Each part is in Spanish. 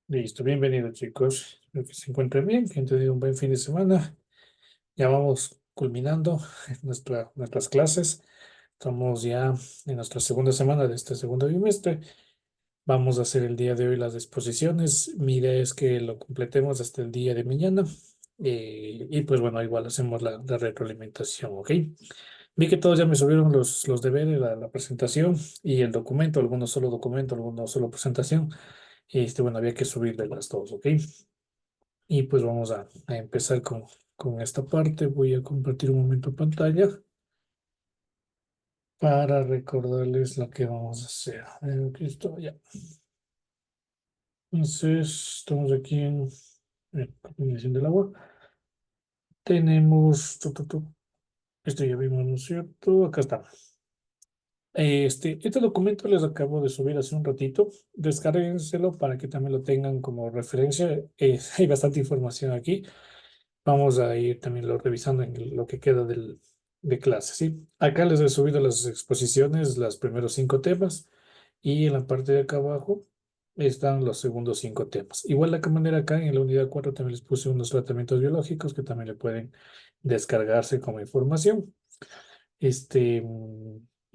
Listo, bienvenidos chicos. Espero que se encuentren bien, que han tenido un buen fin de semana. Ya vamos culminando nuestras clases. Estamos ya en nuestra segunda semana de este segundo bimestre. Vamos a hacer el día de hoy las exposiciones. Mi idea es que lo completemos hasta el día de mañana. Y pues bueno, igual hacemos la retroalimentación, ¿ok? Vi que todos ya me subieron los deberes, la presentación y el documento, algunos solo documento, algunos solo presentación. Bueno, había que subirle las dos, ¿ok? Y pues vamos a empezar con esta parte. Voy a compartir un momento pantalla para recordarles lo que vamos a hacer. Aquí estoy ya. Entonces, estamos aquí en contaminación del agua. Tenemos, esto ya vimos, ¿no es cierto? Acá está. Este documento les acabo de subir hace un ratito. Descárguenselo para que también lo tengan como referencia. Hay bastante información aquí. Vamos a ir también lo revisando en lo que queda de clase, ¿sí? Acá les he subido las exposiciones, los primeros 5 temas, y en la parte de acá abajo están los segundos 5 temas. Igual de la manera acá en la unidad 4 también les puse unos tratamientos biológicos que también le pueden descargarse como información.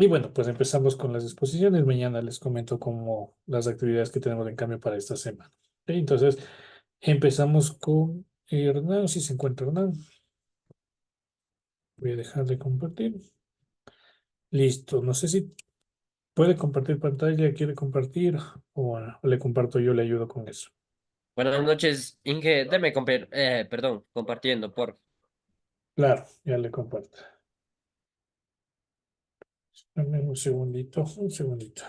Y bueno, pues empezamos con las exposiciones. Mañana les comento como las actividades que tenemos en cambio para esta semana. ¿Ok? Entonces, empezamos con Hernán, si se encuentra Hernán. Voy a dejar de compartir. Listo. No sé si puede compartir pantalla, quiere compartir o le comparto yo, le ayudo con eso. Buenas noches, Inge. Perdón, compartiendo, por. Claro, ya le comparto. Dame un segundito, un segundito.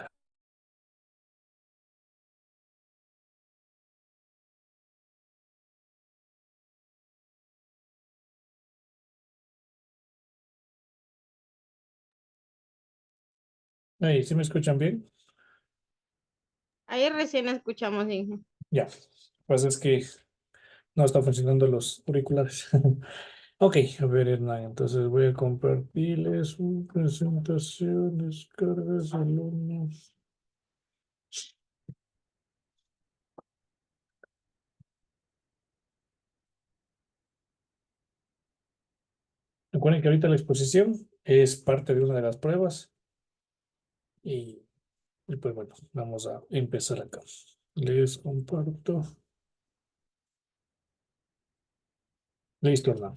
Ahí, ¿sí me escuchan bien? Ahí recién escuchamos, Inge. Ya. Pues es que no están funcionando los auriculares. Ok, a ver, Hernán, entonces voy a compartirles su presentación, descargas, alumnos. Recuerden que ahorita la exposición es parte de una de las pruebas y, y pues bueno, vamos a empezar acá. Les comparto. Listo, Hernán.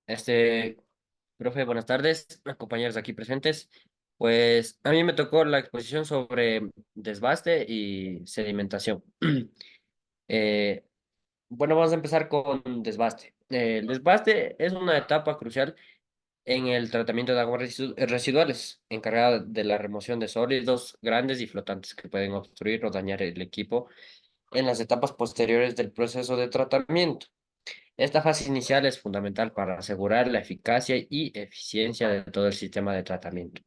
Este, Profe, buenas tardes, compañeros aquí presentes. Pues a mí me tocó la exposición sobre desbaste y sedimentación. Eh, bueno, vamos a empezar con desbaste. El desbaste es una etapa crucial en el tratamiento de aguas residuales, encargada de la remoción de sólidos grandes y flotantes que pueden obstruir o dañar el equipo en las etapas posteriores del proceso de tratamiento. Esta fase inicial es fundamental para asegurar la eficacia y eficiencia de todo el sistema de tratamiento.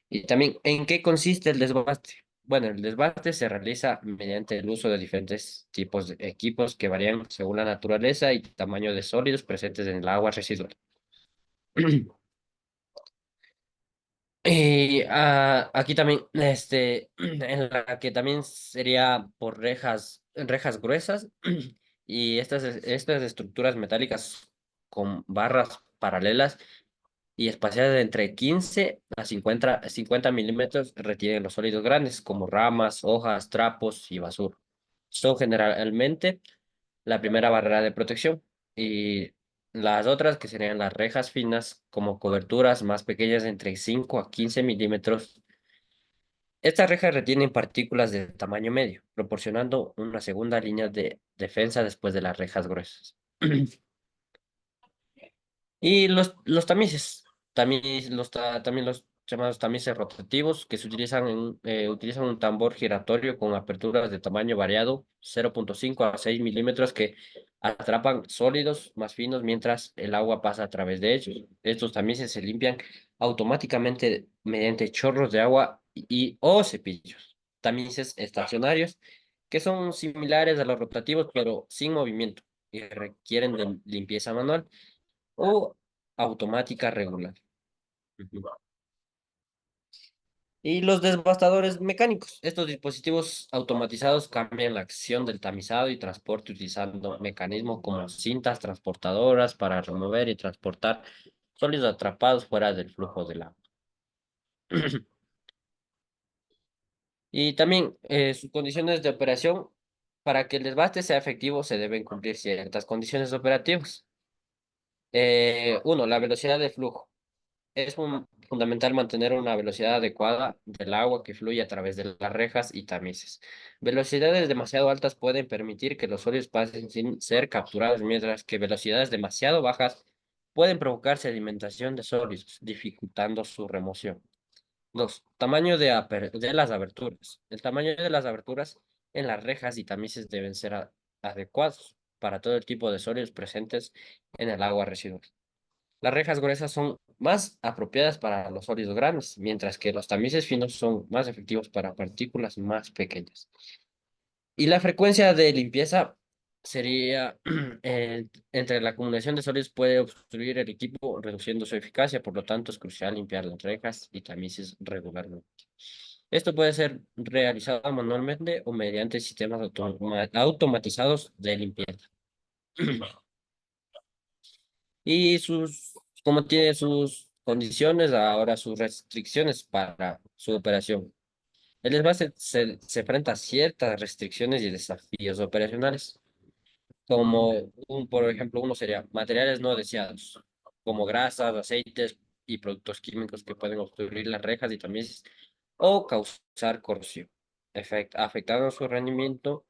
Y también, ¿en qué consiste el desbaste? Bueno, el desbaste se realiza mediante el uso de diferentes tipos de equipos que varían según la naturaleza y tamaño de sólidos presentes en el agua residual. Y aquí también, en la que también sería por rejas gruesas y estas estructuras metálicas con barras paralelas y espaciadas de entre 15 a 50 milímetros retienen los sólidos grandes como ramas, hojas, trapos y basura. Son generalmente la primera barrera de protección y las otras que serían las rejas finas como coberturas más pequeñas de entre 5 a 15 milímetros. Estas rejas retienen partículas de tamaño medio, proporcionando una segunda línea de defensa después de las rejas gruesas. Y los tamices, también los llamados tamices rotativos, que se utilizan un tambor giratorio con aperturas de tamaño variado, 0,5 a 6 milímetros, que atrapan sólidos más finos mientras el agua pasa a través de ellos. Estos tamices se limpian automáticamente mediante chorros de agua o cepillos. Tamices estacionarios, que son similares a los rotativos, pero sin movimiento y requieren de limpieza manual o automática regular. Ujú. Y los devastadores mecánicos. Estos dispositivos automatizados cambian la acción del tamizado y transporte utilizando mecanismos como cintas transportadoras para remover y transportar sólidos atrapados fuera del flujo del agua. Y también sus condiciones de operación. Para que el desbaste sea efectivo, se deben cumplir ciertas condiciones operativas. Uno, la velocidad de flujo. Es fundamental mantener una velocidad adecuada del agua que fluye a través de las rejas y tamices. Velocidades demasiado altas pueden permitir que los sólidos pasen sin ser capturados, mientras que velocidades demasiado bajas pueden provocar sedimentación de sólidos, dificultando su remoción. Dos, tamaño de las aberturas. El tamaño de las aberturas en las rejas y tamices deben ser adecuados para todo el tipo de sólidos presentes en el agua residual. Las rejas gruesas son más apropiadas para los sólidos grandes, mientras que los tamices finos son más efectivos para partículas más pequeñas. Y la frecuencia de limpieza sería entre la acumulación de sólidos puede obstruir el equipo, reduciendo su eficacia, por lo tanto es crucial limpiar las rejas y tamices regularmente. Esto puede ser realizado manualmente o mediante sistemas automatizados de limpieza. Y como tiene sus condiciones, ahora sus restricciones para su operación. El desvase se enfrenta a ciertas restricciones y desafíos operacionales, como por ejemplo, uno sería materiales no deseados, como grasas, aceites y productos químicos que pueden obstruir las rejas y tamices o causar corrosión, afectando su rendimiento.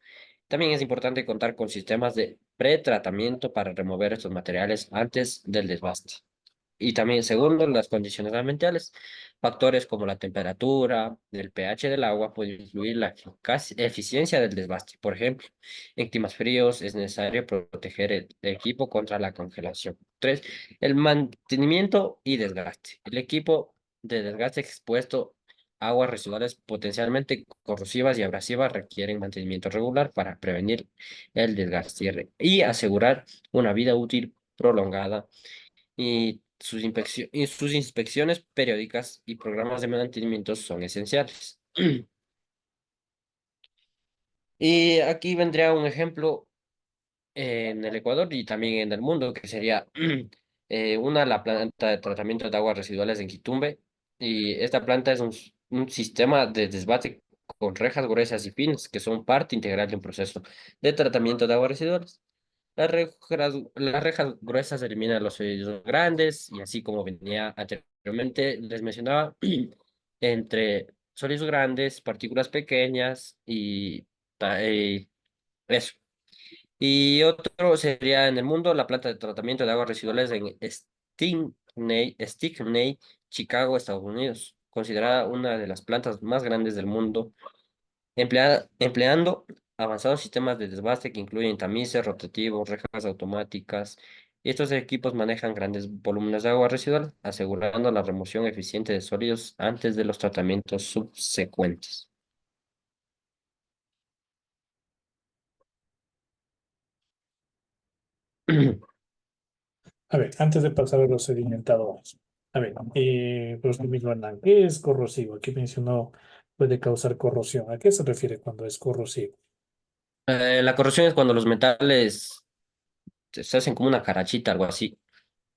También es importante contar con sistemas de pretratamiento para remover estos materiales antes del desbaste. Y también, segundo, las condiciones ambientales. Factores como la temperatura, el pH del agua pueden influir la eficiencia del desbaste. Por ejemplo, en climas fríos es necesario proteger el equipo contra la congelación. Tres, el mantenimiento y desgaste. El equipo de desgaste expuesto a aguas residuales potencialmente corrosivas y abrasivas requieren mantenimiento regular para prevenir el desgaste y asegurar una vida útil prolongada y sus inspecciones periódicas y programas de mantenimiento son esenciales. Y aquí vendría un ejemplo en el Ecuador y también en el mundo, que sería la planta de tratamiento de aguas residuales en Quitumbe. Y esta planta es un sistema de desbate con rejas gruesas y finas, que son parte integral de un proceso de tratamiento de aguas residuales. Las rejas gruesas eliminan los sólidos grandes y así como venía anteriormente, les mencionaba, entre sólidos grandes, partículas pequeñas y eso. Y otro sería en el mundo la planta de tratamiento de aguas residuales en Stickney, Chicago, Estados Unidos, considerada una de las plantas más grandes del mundo empleando avanzados sistemas de desbaste que incluyen tamices rotativos, rejas automáticas. Y estos equipos manejan grandes volúmenes de agua residual, asegurando la remoción eficiente de sólidos antes de los tratamientos subsecuentes. A ver, antes de pasar a los sedimentadores. A ver, profesor Miguel Hernán, ¿qué es corrosivo? Aquí mencionó puede causar corrosión. ¿A qué se refiere cuando es corrosivo? La corrosión es cuando los metales se hacen como una carachita, algo así.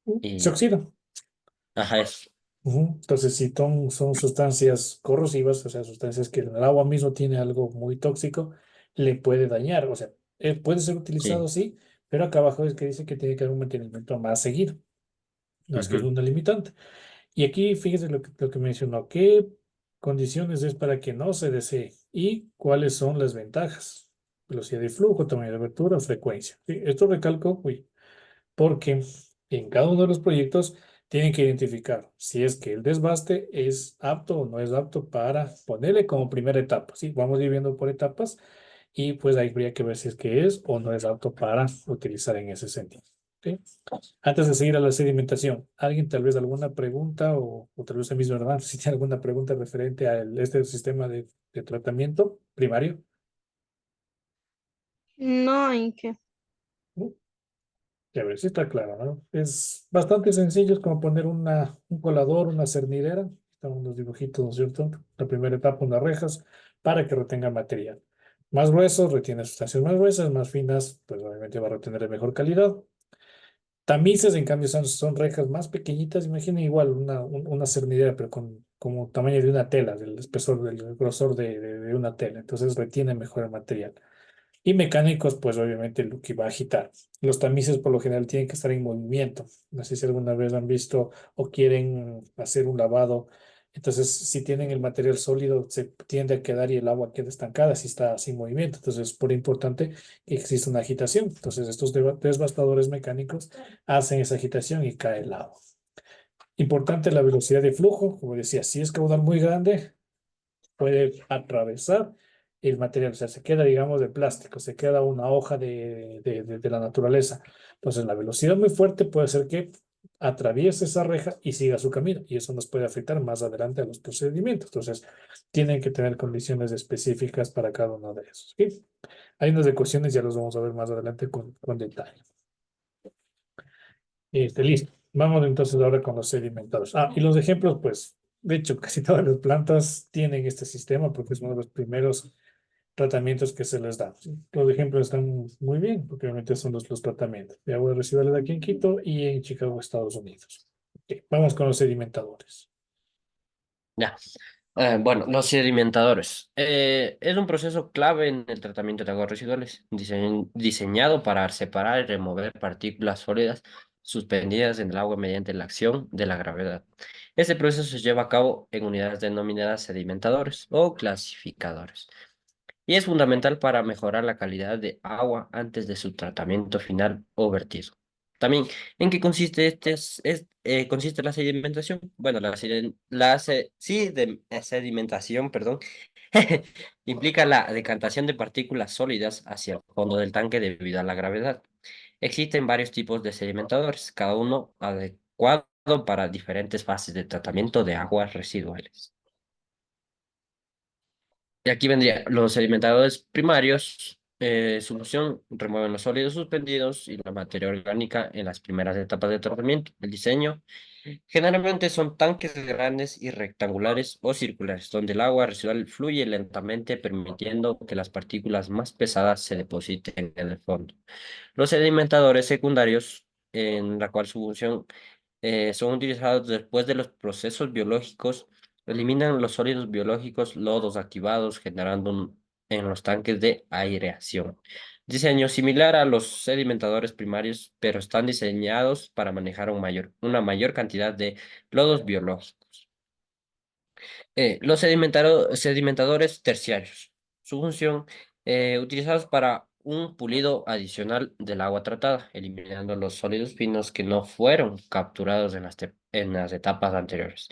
Se Y, oxida. ajá, es. Ujú. Entonces, si son sustancias corrosivas, o sea, sustancias que en el agua mismo tiene algo muy tóxico, le puede dañar. O sea, puede ser utilizado, Sí. sí, pero acá abajo es que dice que tiene que haber un mantenimiento más seguido. No es que es Ujú. una limitante. Y aquí fíjese lo que mencionó, qué condiciones es para que no se desee y cuáles son las ventajas. Velocidad de flujo, tamaño de abertura, frecuencia. Sí, esto recalco, porque en cada uno de los proyectos tienen que identificar si es que el desbaste es apto o no es apto para ponerle como primera etapa. Sí, vamos a ir viendo por etapas y pues ahí habría que ver si es que es o no es apto para utilizar en ese sentido. ¿Sí? Antes de seguir a la sedimentación, ¿alguien tal vez alguna pregunta o tal vez el mismo hermano si tiene alguna pregunta referente a este sistema de tratamiento primario? No, ¿en qué? ¿No? Ya ver, sí está claro, ¿no? Es bastante sencillo, es como poner un colador, una cernidera, Están unos dibujitos, ¿no es cierto? La primera etapa, unas rejas para que retenga material. Más gruesos, retiene sustancias más gruesas, más finas, pues obviamente va a retener de mejor calidad. Tamices, en cambio, son rejas más pequeñitas. Imaginen igual una cernidera, pero con como tamaño de una tela, del espesor, del grosor de una tela. Entonces retiene mejor el material. Y mecánicos, pues obviamente lo que va a agitar. Los tamices por lo general tienen que estar en movimiento. No sé si alguna vez han visto o quieren hacer un lavado. Entonces, si tienen el material sólido, se tiende a quedar y el agua queda estancada si está sin movimiento. Entonces, es por importante que exista una agitación. Entonces, estos devastadores mecánicos hacen esa agitación y cae el agua. Importante la velocidad de flujo. Como decía, si es caudal muy grande, puede atravesar el material, o sea, se queda, digamos, de plástico, se queda una hoja de la naturaleza. Entonces, la velocidad muy fuerte puede hacer que atraviese esa reja y siga su camino, y eso nos puede afectar más adelante a los procedimientos. Entonces, tienen que tener condiciones específicas para cada uno de esos. ¿Sí? Hay unas ecuaciones, ya los vamos a ver más adelante con detalle. Listo. Vamos entonces ahora con los sedimentados. Y los ejemplos, pues, de hecho, casi todas las plantas tienen este sistema porque es uno de los primeros tratamientos que se les da. ¿Sí? Los ejemplos están muy bien porque obviamente son los tratamientos de aguas residuales aquí en Quito y en Chicago, Estados Unidos. Ok, vamos con los sedimentadores. Ya. Bueno, los sedimentadores. Es un proceso clave en el tratamiento de aguas residuales, diseñado para separar y remover partículas sólidas suspendidas en el agua mediante la acción de la gravedad. Este proceso se lleva a cabo en unidades denominadas sedimentadores o clasificadores y es fundamental para mejorar la calidad de agua antes de su tratamiento final o vertido. También, ¿en qué consiste consiste la sedimentación? Bueno, sedimentación, perdón, implica la decantación de partículas sólidas hacia el fondo del tanque debido a la gravedad. Existen varios tipos de sedimentadores, cada uno adecuado para diferentes fases de tratamiento de aguas residuales. Y aquí vendría los sedimentadores primarios. Su función remueven los sólidos suspendidos y la materia orgánica en las primeras etapas de tratamiento. El diseño generalmente son tanques grandes y rectangulares o circulares, donde el agua residual fluye lentamente, permitiendo que las partículas más pesadas se depositen en el fondo. Los sedimentadores secundarios, en la cual su función son utilizados después de los procesos biológicos, eliminan los sólidos biológicos, lodos activados, generando en los tanques de aireación. Diseño similar a los sedimentadores primarios, pero están diseñados para manejar una mayor cantidad de lodos biológicos. Los sedimentadores terciarios. Su función, utilizados para un pulido adicional del agua tratada, eliminando los sólidos finos que no fueron capturados en las etapas anteriores.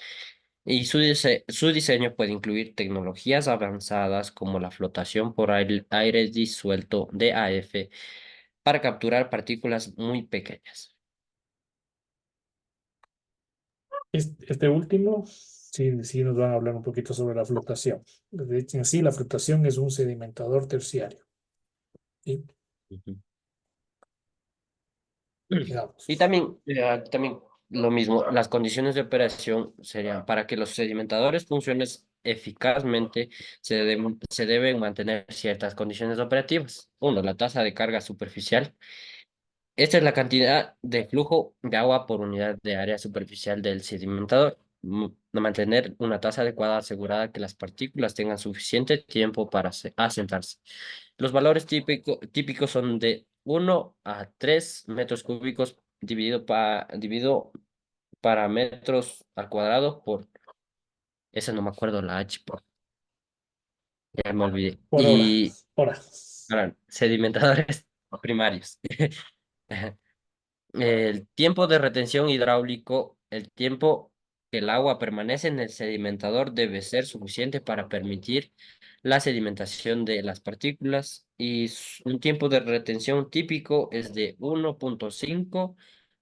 Y su diseño puede incluir tecnologías avanzadas como la flotación por aire disuelto DAF para capturar partículas muy pequeñas. Este último, sí, sí nos van a hablar un poquito sobre la flotación. De hecho, en sí, la flotación es un sedimentador terciario. ¿Sí? Ujú. Digamos. Y también lo mismo, las condiciones de operación serían para que los sedimentadores funcionen eficazmente, se deben mantener ciertas condiciones operativas. Uno, la tasa de carga superficial. Esta es la cantidad de flujo de agua por unidad de área superficial del sedimentador. Mantener una tasa adecuada asegurada que las partículas tengan suficiente tiempo para asentarse. Los valores típicos son de 1 a 3 metros cúbicos dividido para metros al cuadrado por, esa no me acuerdo la H, ya me olvidé. Por hora. Y Hora. para sedimentadores primarios. El tiempo de retención hidráulico, el tiempo que el agua permanece en el sedimentador debe ser suficiente para permitir la sedimentación de las partículas y un tiempo de retención típico es de 1,5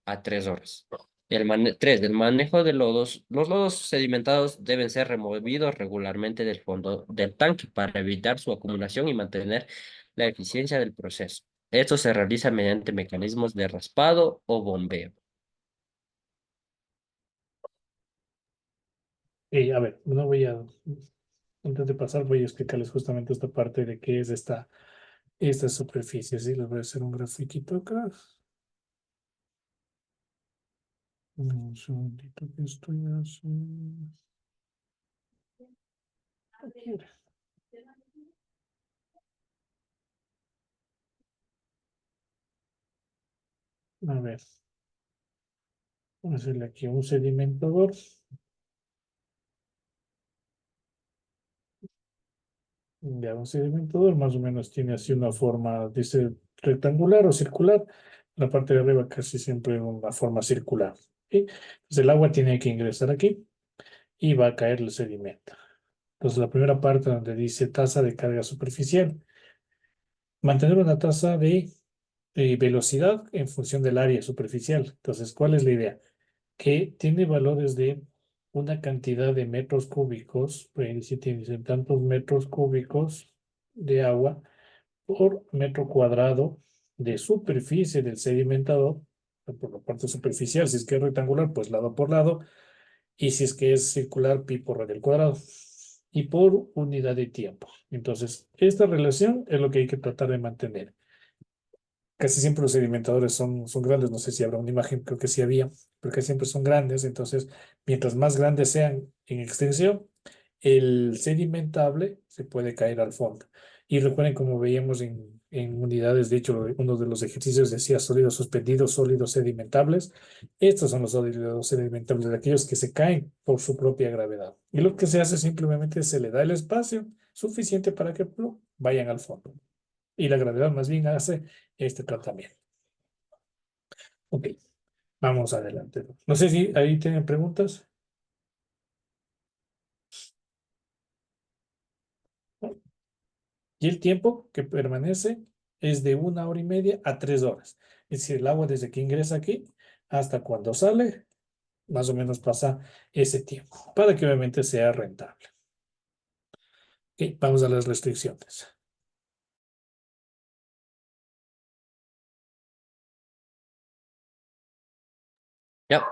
a 3 horas. 3, del manejo de lodos. Los lodos sedimentados deben ser removidos regularmente del fondo del tanque para evitar su acumulación y mantener la eficiencia del proceso. Esto se realiza mediante mecanismos de raspado o bombeo. A ver, no voy a, antes de pasar, voy a explicarles justamente esta parte de qué es esta superficie. Sí, les voy a hacer un grafiquito acá. Un segundito que estoy haciendo. A ver, vamos a hacerle aquí un sedimentador. Ya, un sedimentador más o menos tiene así una forma, dice rectangular o circular. La parte de arriba casi siempre una forma circular. ¿Sí? Entonces el agua tiene que ingresar aquí y va a caer el sedimento. Entonces la primera parte donde dice tasa de carga superficial, mantener una tasa de velocidad en función del área superficial. Entonces, ¿cuál es la idea? Que tiene valores de una cantidad de metros cúbicos, si tienes tantos metros cúbicos de agua por metro cuadrado de superficie del sedimentador, por la parte superficial, si es que es rectangular, pues lado por lado, y si es que es circular, pi por radio al cuadrado, y por unidad de tiempo. Entonces, esta relación es lo que hay que tratar de mantener. Casi siempre los sedimentadores son grandes, no sé si habrá una imagen, creo que sí había, pero casi siempre son grandes, entonces, mientras más grandes sean en extensión, el sedimentable se puede caer al fondo. Y recuerden, como veíamos en unidades, de hecho, uno de los ejercicios decía sólidos suspendidos, sólidos sedimentables. Estos son los sólidos sedimentables, de aquellos que se caen por su propia gravedad. Y lo que se hace simplemente se le da el espacio suficiente para que vayan al fondo. Y la gravedad más bien hace este tratamiento. Ok, vamos adelante. No sé si ahí tienen preguntas. Y el tiempo que permanece es de 1 hora y media a 3 horas. Es decir, el agua desde que ingresa aquí hasta cuando sale, más o menos pasa ese tiempo, para que obviamente sea rentable. Ok, vamos a las restricciones. Ya.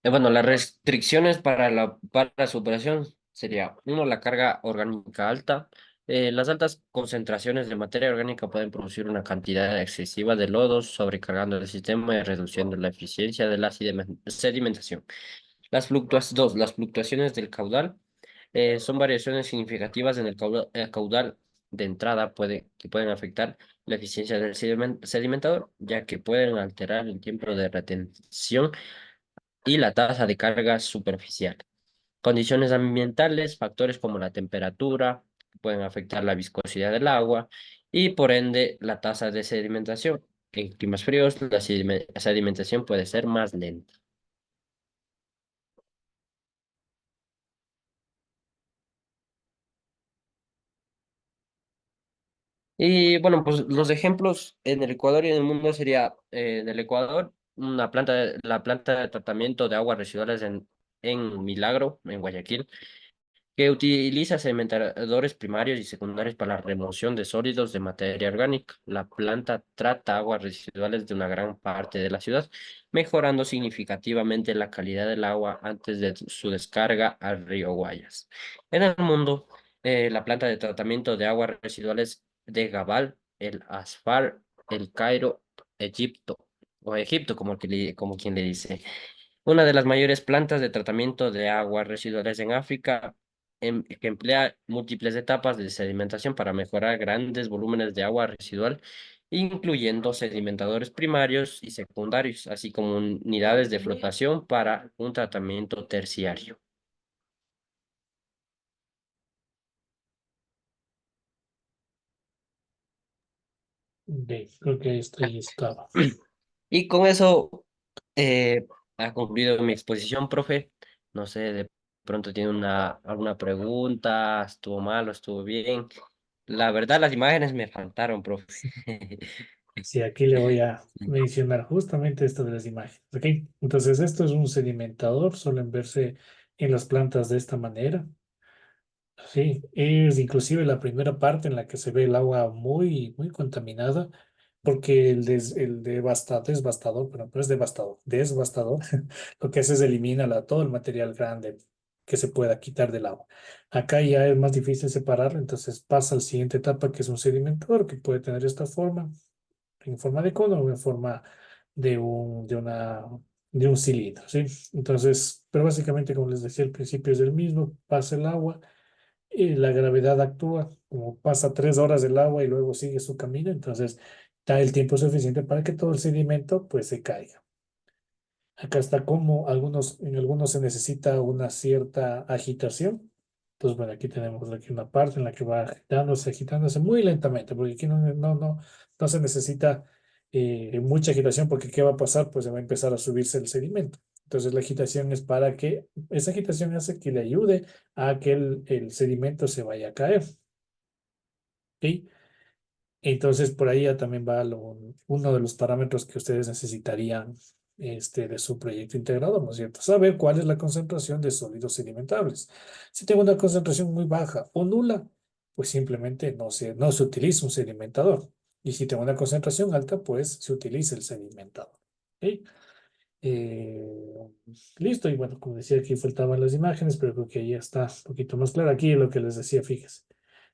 Bueno, las restricciones para la superación sería, uno, la carga orgánica alta. Las altas concentraciones de materia orgánica pueden producir una cantidad excesiva de lodos, sobrecargando el sistema y reduciendo la eficiencia de la sedimentación. Las fluctuaciones del caudal son variaciones significativas en el caudal de entrada que pueden afectar la eficiencia del sedimentador, ya que pueden alterar el tiempo de retención y la tasa de carga superficial. Condiciones ambientales, factores como la temperatura, que pueden afectar la viscosidad del agua y por ende la tasa de sedimentación. En climas fríos, la sedimentación puede ser más lenta. Y bueno, pues los ejemplos en el Ecuador y en el mundo sería en el Ecuador, la planta de tratamiento de aguas residuales en Milagro, en Guayaquil, que utiliza sedimentadores primarios y secundarios para la remoción de sólidos de materia orgánica. La planta trata aguas residuales de una gran parte de la ciudad, mejorando significativamente la calidad del agua antes de su descarga al río Guayas. En el mundo, la planta de tratamiento de aguas residuales de Gabal, el Asfar, el Cairo, Egipto, o Egipto, como quien le dice. Una de las mayores plantas de tratamiento de aguas residuales en África, que emplea múltiples etapas de sedimentación para mejorar grandes volúmenes de agua residual, incluyendo sedimentadores primarios y secundarios, así como unidades de flotación para un tratamiento terciario. Ok, creo que esto ya estaba. Y con eso ha concluido mi exposición, profe. No sé, de pronto tiene alguna pregunta, estuvo mal o estuvo bien. La verdad, las imágenes me faltaron, profe. Sí, aquí le voy a mencionar justamente esto de las imágenes. Ok, entonces esto es un sedimentador, suelen verse en las plantas de esta manera. Sí, es inclusive la primera parte en la que se ve el agua muy, muy contaminada, porque el devastador, pero no es devastador, desbastador, lo que hace es elimina todo el material grande. que se pueda quitar del agua. Acá ya es más difícil separarlo, entonces pasa a la siguiente etapa, que es un sedimentador, que puede tener esta forma, en forma de cono o en forma de un cilindro, ¿sí? Entonces, pero básicamente, como les decía, el principio es el mismo, pasa el agua y la gravedad actúa, como pasa 3 horas del agua y luego sigue su camino, entonces da el tiempo suficiente para que todo el sedimento pues se caiga. Acá está como en algunos se necesita una cierta agitación. Entonces, bueno, aquí tenemos aquí una parte en la que va agitándose muy lentamente, porque aquí no se necesita mucha agitación, porque ¿qué va a pasar? Pues se va a empezar a subirse el sedimento. Entonces, la agitación es para que, esa agitación hace que le ayude a que el sedimento se vaya a caer. ¿Sí? Entonces, por ahí ya también va uno de los parámetros que ustedes necesitarían de su proyecto integrado, ¿no es cierto? Saber cuál es la concentración de sólidos sedimentables. Si tengo una concentración muy baja o nula, pues simplemente no se utiliza un sedimentador. Y si tengo una concentración alta, pues se utiliza el sedimentador. ¿Ok? Eh, listo, y bueno, como decía, aquí faltaban las imágenes, pero creo que ya está un poquito más claro. Aquí es lo que les decía, fíjense.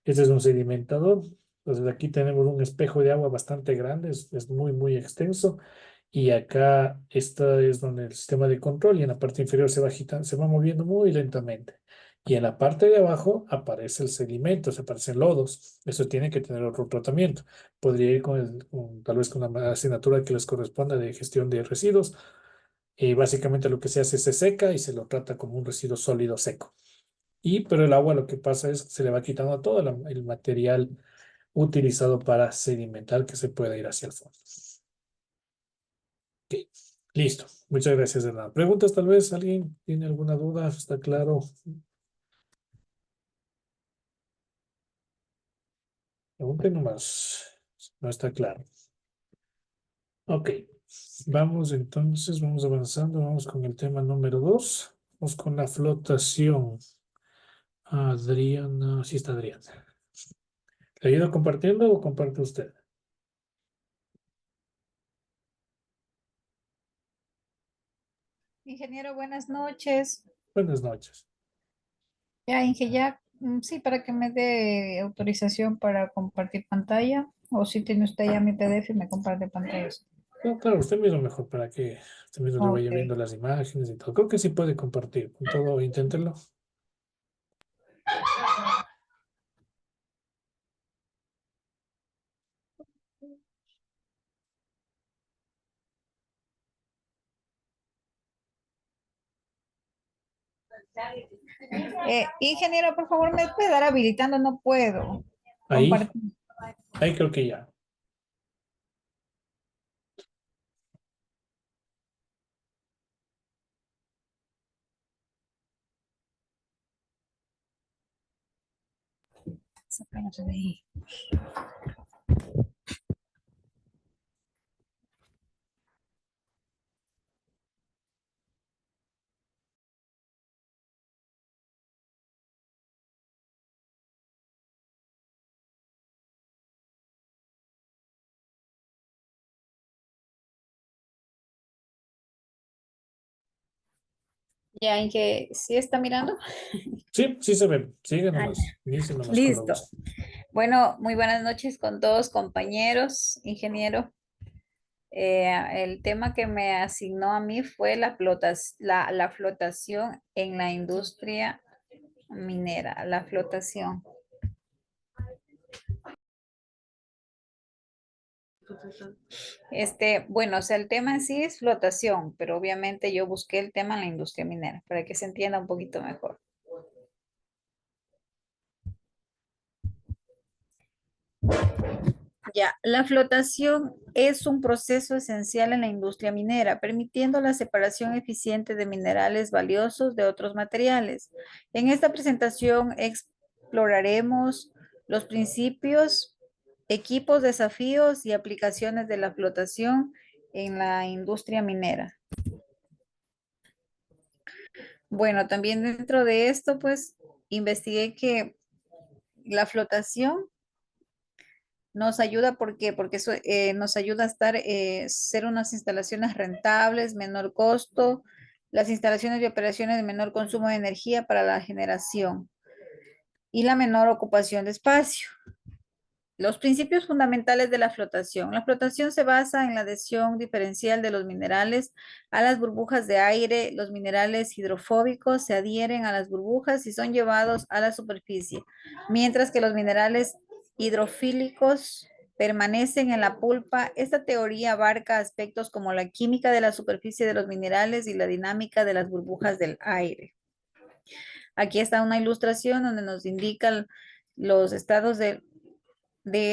Este es un sedimentador. Entonces aquí tenemos un espejo de agua bastante grande, es muy, muy extenso. Y acá esta es donde el sistema de control, y en la parte inferior se va agitando, se va moviendo muy lentamente. Y en la parte de abajo aparece el sedimento, se aparecen lodos. Eso tiene que tener otro tratamiento. Podría ir tal vez con la asignatura que les corresponda de gestión de residuos. Y básicamente lo que se hace es se seca y se lo trata como un residuo sólido seco. Pero el agua lo que pasa es que se le va quitando todo el material utilizado para sedimentar, que se pueda ir hacia el fondo. Ok, listo. Muchas gracias, de nada. ¿Preguntas tal vez? ¿Alguien tiene alguna duda? ¿Está claro? Pregunten nomás. No está claro. Ok. Vamos avanzando. Vamos con el tema número 2. Vamos con la flotación. Adriana, sí está Adriana. ¿Le ayudo compartiendo o comparte usted? Ingeniero, buenas noches. Buenas noches. Ya, sí, para que me dé autorización para compartir pantalla, o si tiene usted ya mi PDF y me comparte pantallas. No, claro, usted mismo mejor para que usted mismo le vaya Ok. viendo las imágenes y todo. Creo que sí puede compartir. Con todo, inténtenlo. Ingeniero, por favor, ¿me puede dar habilitando? No puedo Ahí, compartir. ahí creo que ya. Sácanos de ahí. Ya, en que sí está mirando. Sí, sí se ve. Sigue Ah, nomás. Inicie nomás cuando listo. guste. Bueno, muy buenas noches con todos, compañeros, ingeniero. El tema que me asignó a mí fue la flotación en la industria minera, la flotación. Bueno, o sea, el tema en sí es flotación, pero obviamente yo busqué el tema en la industria minera para que se entienda un poquito mejor. Ya, la flotación es un proceso esencial en la industria minera, permitiendo la separación eficiente de minerales valiosos de otros materiales. En esta presentación exploraremos los principios, equipos, desafíos y aplicaciones de la flotación en la industria minera. Bueno, también dentro de esto, pues, investigué que la flotación nos ayuda, ¿por qué? Porque eso nos ayuda a ser unas instalaciones rentables, menor costo, las instalaciones y operaciones de menor consumo de energía para la generación y la menor ocupación de espacio. Los principios fundamentales de la flotación. La flotación se basa en la adhesión diferencial de los minerales a las burbujas de aire. Los minerales hidrofóbicos se adhieren a las burbujas y son llevados a la superficie, mientras que los minerales hidrofílicos permanecen en la pulpa. Esta teoría abarca aspectos como la química de la superficie de los minerales y la dinámica de las burbujas del aire. Aquí está una ilustración donde nos indican los estados de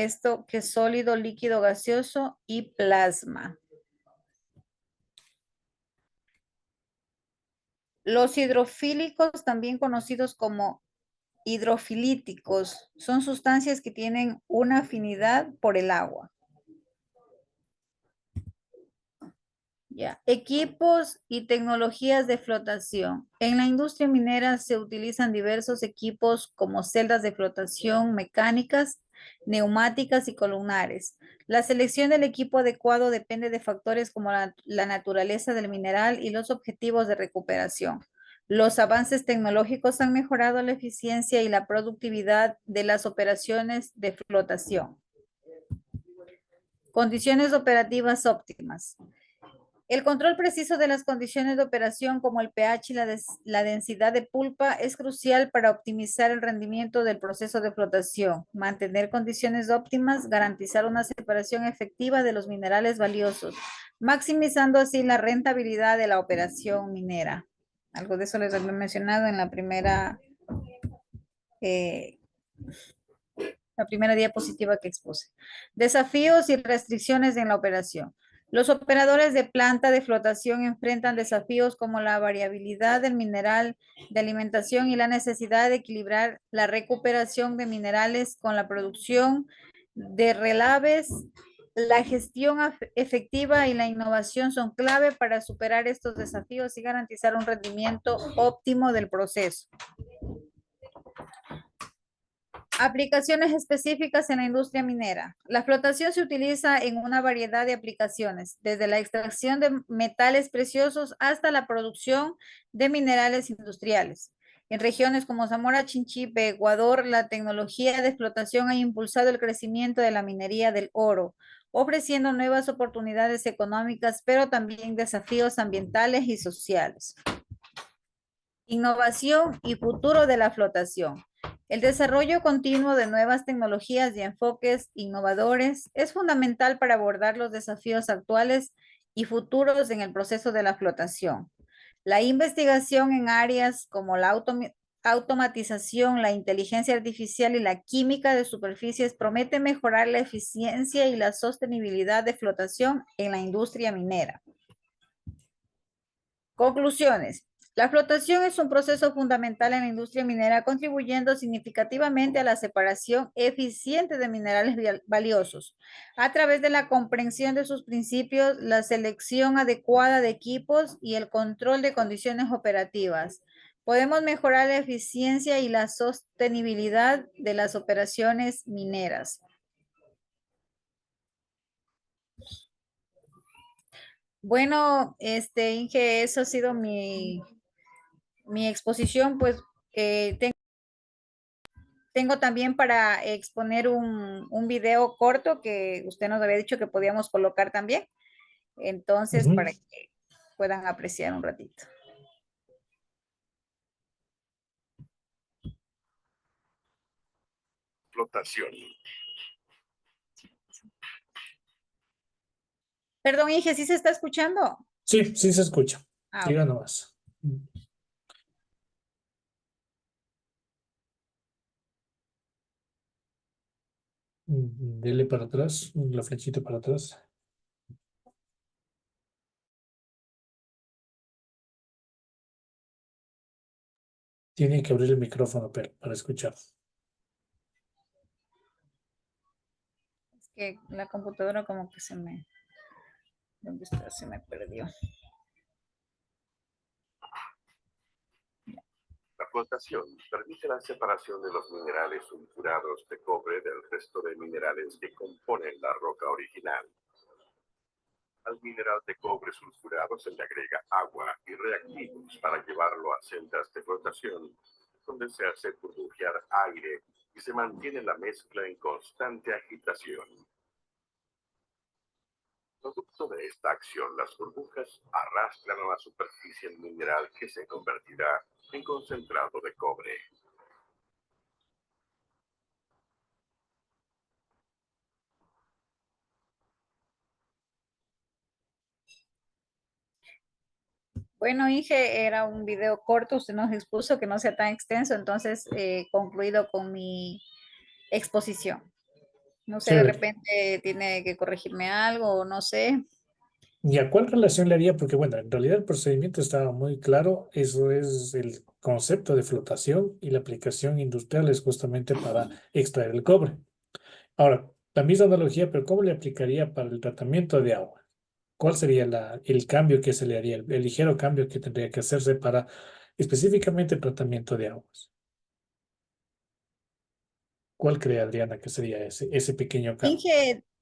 esto, que es sólido, líquido, gaseoso y plasma. Los hidrofílicos, también conocidos como hidrofilíticos, son sustancias que tienen una afinidad por el agua. Ya. Equipos y tecnologías de flotación. En la industria minera se utilizan diversos equipos como celdas de flotación mecánicas, neumáticas y columnares. La selección del equipo adecuado depende de factores como la naturaleza del mineral y los objetivos de recuperación. Los avances tecnológicos han mejorado la eficiencia y la productividad de las operaciones de flotación. Condiciones operativas óptimas. El control preciso de las condiciones de operación como el pH y la densidad de pulpa es crucial para optimizar el rendimiento del proceso de flotación, mantener condiciones óptimas, garantizar una separación efectiva de los minerales valiosos, maximizando así la rentabilidad de la operación minera. Algo de eso les había mencionado en la primera diapositiva que expuse. Desafíos y restricciones en la operación. Los operadores de planta de flotación enfrentan desafíos como la variabilidad del mineral de alimentación y la necesidad de equilibrar la recuperación de minerales con la producción de relaves. La gestión efectiva y la innovación son clave para superar estos desafíos y garantizar un rendimiento óptimo del proceso. Aplicaciones específicas en la industria minera. La flotación se utiliza en una variedad de aplicaciones, desde la extracción de metales preciosos hasta la producción de minerales industriales. En regiones como Zamora Chinchipe, Ecuador, la tecnología de flotación ha impulsado el crecimiento de la minería del oro, ofreciendo nuevas oportunidades económicas, pero también desafíos ambientales y sociales. Innovación y futuro de la flotación. El desarrollo continuo de nuevas tecnologías y enfoques innovadores es fundamental para abordar los desafíos actuales y futuros en el proceso de la flotación. La investigación en áreas como la automatización, la inteligencia artificial y la química de superficies promete mejorar la eficiencia y la sostenibilidad de flotación en la industria minera. Conclusiones. La flotación es un proceso fundamental en la industria minera, contribuyendo significativamente a la separación eficiente de minerales valiosos. A través de la comprensión de sus principios, la selección adecuada de equipos y el control de condiciones operativas, podemos mejorar la eficiencia y la sostenibilidad de las operaciones mineras. Bueno, Inge, eso ha sido mi exposición. Pues tengo también para exponer un video corto que usted nos había dicho que podíamos colocar también. Entonces, para que puedan apreciar un ratito. Flotación. Perdón, Inge, ¿sí se está escuchando? Sí, sí se escucha. Diga Ok. nomás. Dele para atrás, la flechita para atrás. Tiene que abrir el micrófono para escuchar. Es que la computadora como que ¿dónde está? Se me perdió. La flotación permite la separación de los minerales sulfurados de cobre del resto de minerales que componen la roca original. Al mineral de cobre sulfurado se le agrega agua y reactivos para llevarlo a celdas de flotación, donde se hace burbujear aire y se mantiene la mezcla en constante agitación. Producto de esta acción, las burbujas arrastran a la superficie el mineral que se convertirá en concentrado de cobre. Bueno, Inge, era un video corto, usted nos expuso que no sea tan extenso, entonces concluido con mi exposición. No sé, de Chévere. repente tiene que corregirme algo o no sé. ¿Y a cuál relación le haría? Porque, bueno, en realidad el procedimiento estaba muy claro. Eso es el concepto de flotación y la aplicación industrial es justamente para extraer el cobre. Ahora, la misma analogía, pero ¿cómo le aplicaría para el tratamiento de agua? ¿Cuál sería el cambio que se le haría, el ligero cambio que tendría que hacerse para específicamente el tratamiento de aguas? ¿Cuál cree Adriana que sería ese pequeño cambio?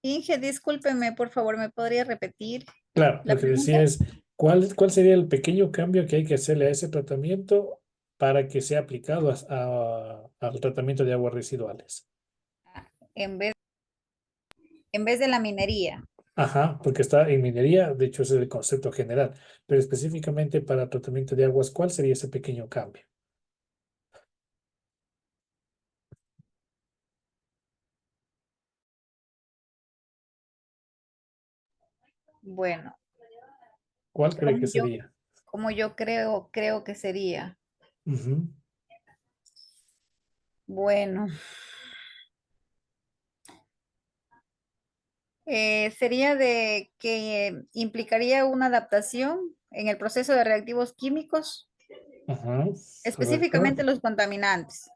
Inge, discúlpeme, por favor, ¿me podría repetir Claro, lo la que pregunta? decía es, ¿cuál sería el pequeño cambio que hay que hacerle a ese tratamiento para que sea aplicado al tratamiento de aguas residuales? En vez, en vez de la minería. Ajá, porque está en minería, de hecho ese es el concepto general, pero específicamente para tratamiento de aguas, ¿cuál sería ese pequeño cambio? Bueno, ¿Cuál cree como que yo, sería? como yo creo que sería. Ujú. Bueno, sería de que implicaría una adaptación en el proceso de reactivos químicos, Ajá, correcto. específicamente los contaminantes.